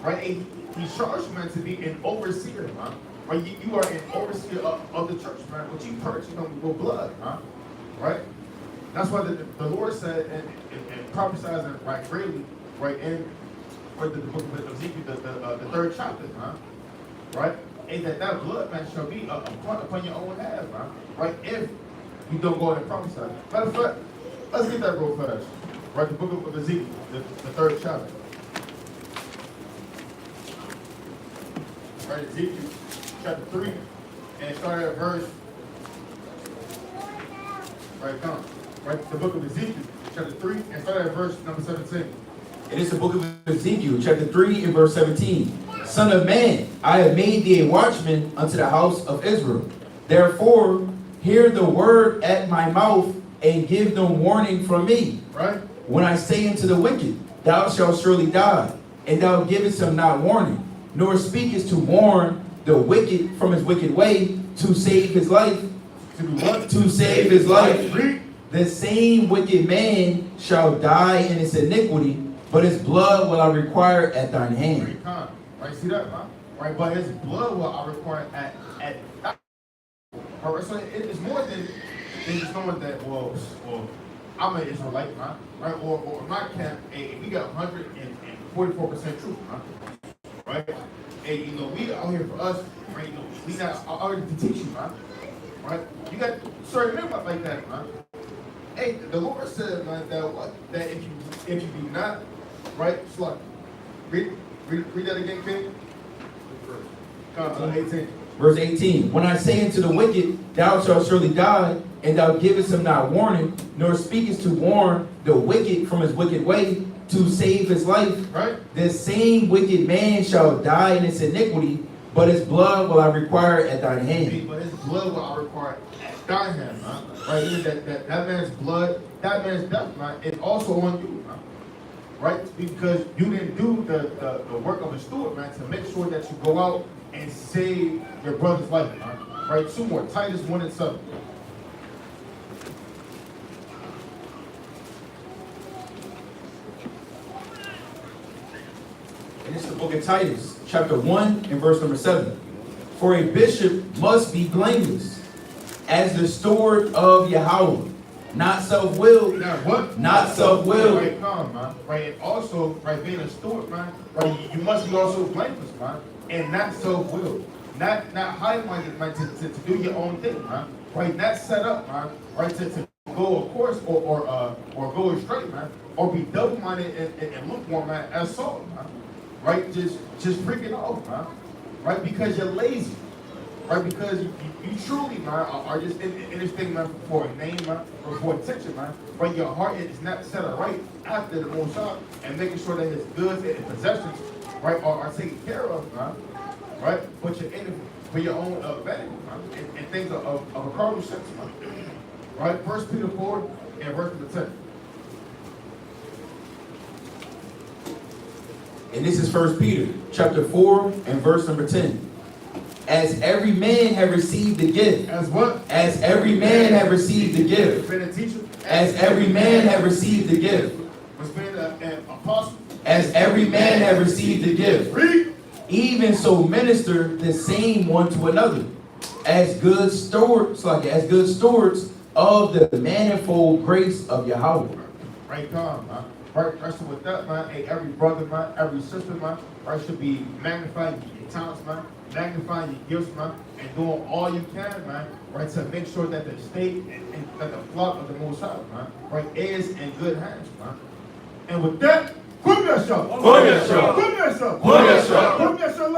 right, and he charged you, man, to be an overseer, man. Right, you are an overseer of the church, man, which you purchased with blood, man. Right? That's why the Lord said and prophesied right greatly, right, in the book of Ezekiel, the third chapter, man. Right? And that blood, man, shall be upon your own head, man. Right? If you don't go in and prophesy. Matter of fact, let's get that real fast. Right, the book of Ezekiel, the third chapter. Right, Ezekiel chapter 3, and start at verse. Right, come. Right, the book of Ezekiel chapter 3, and start at verse number 17. And it's the book of Ezekiel, chapter 3, and verse 17. Son of man, I have made thee a watchman unto the house of Israel. Therefore, hear the word at my mouth, and give them warning from me. Right? When I say unto the wicked, thou shalt surely die, and thou givest him not warning, nor speakest to warn the wicked from his wicked way, to save his life. To do what? To save his life. Read. The same wicked man shall die in his iniquity, but his blood will I require at thine hand. Right, come. Right, see that, man? Right, but his blood will I require at all right, so it's more than just knowing that, well, I'm an Israelite, man. Right, or in my camp, hey, we got 144% truth, man. Right? Hey, you know, we out here for us, right? You know, we not out here to teach you, man. Right? You got certain men like that, man. Hey, the Lord said, man, that if you do not, right, slug. Read that again, King. 18. Verse 18. When I say unto the wicked, thou shalt surely die, and thou givest him not warning, nor speakest to warn the wicked from his wicked way, to save his life. Right? The same wicked man shall die in his iniquity, but his blood will I require at thine hand. But his blood will I require at thine hand, man. Right? That man's blood, that man's death, man, is also on you, man. Right? Because you didn't do the work of a steward, man, to make sure that you go out and save your brother's life, man. Right? 2 more. Titus 1 and 7. And it's the book of Titus, chapter 1 and verse number 7. For a bishop must be blameless, as the steward of Yahweh, not self-willed. Now what? Not self-willed. Right, come, man. Right, and also, right, being a steward, man. Right, you must be also blameless, man, and not self-willed, not high-minded, man, to do your own thing, man. Right, not set up, man. Right, to go a course or go astray, man, or be double-minded and lukewarm, man, as salt, man. Right, just freaking off, man. Right, because you're lazy. Right, because you truly, man, are just in this thing, man, for a name, man, or for attention, man. Right, your heart is not set up right after the Most High and making sure that his goods and possessions, right, are taken care of, man. Right, but you're in it for your own vanity, man, and things of a carnal sense, man. Right, 1 Peter 4 and verse number 10. And this is 1 Peter, chapter 4 and verse number 10. As every man have received the gift. As what? As every man have received the gift. Been a teacher. As every man have received the gift. Was been an apostle. As every man have received the gift. Read. Even so minister the same one to another, as good stewards, as good stewards of the manifold grace of Yahweh. Right, God, man. Right, so with that, man, hey, every brother, man, every sister, man, right, should be magnifying your talents, man, magnifying your gifts, man, and doing all you can, man, right, to make sure that the state and that the flock of the Most High, man, right, is in good hands, man. And with that, put that show. Put that show. Put that show. Put that show. Put that show.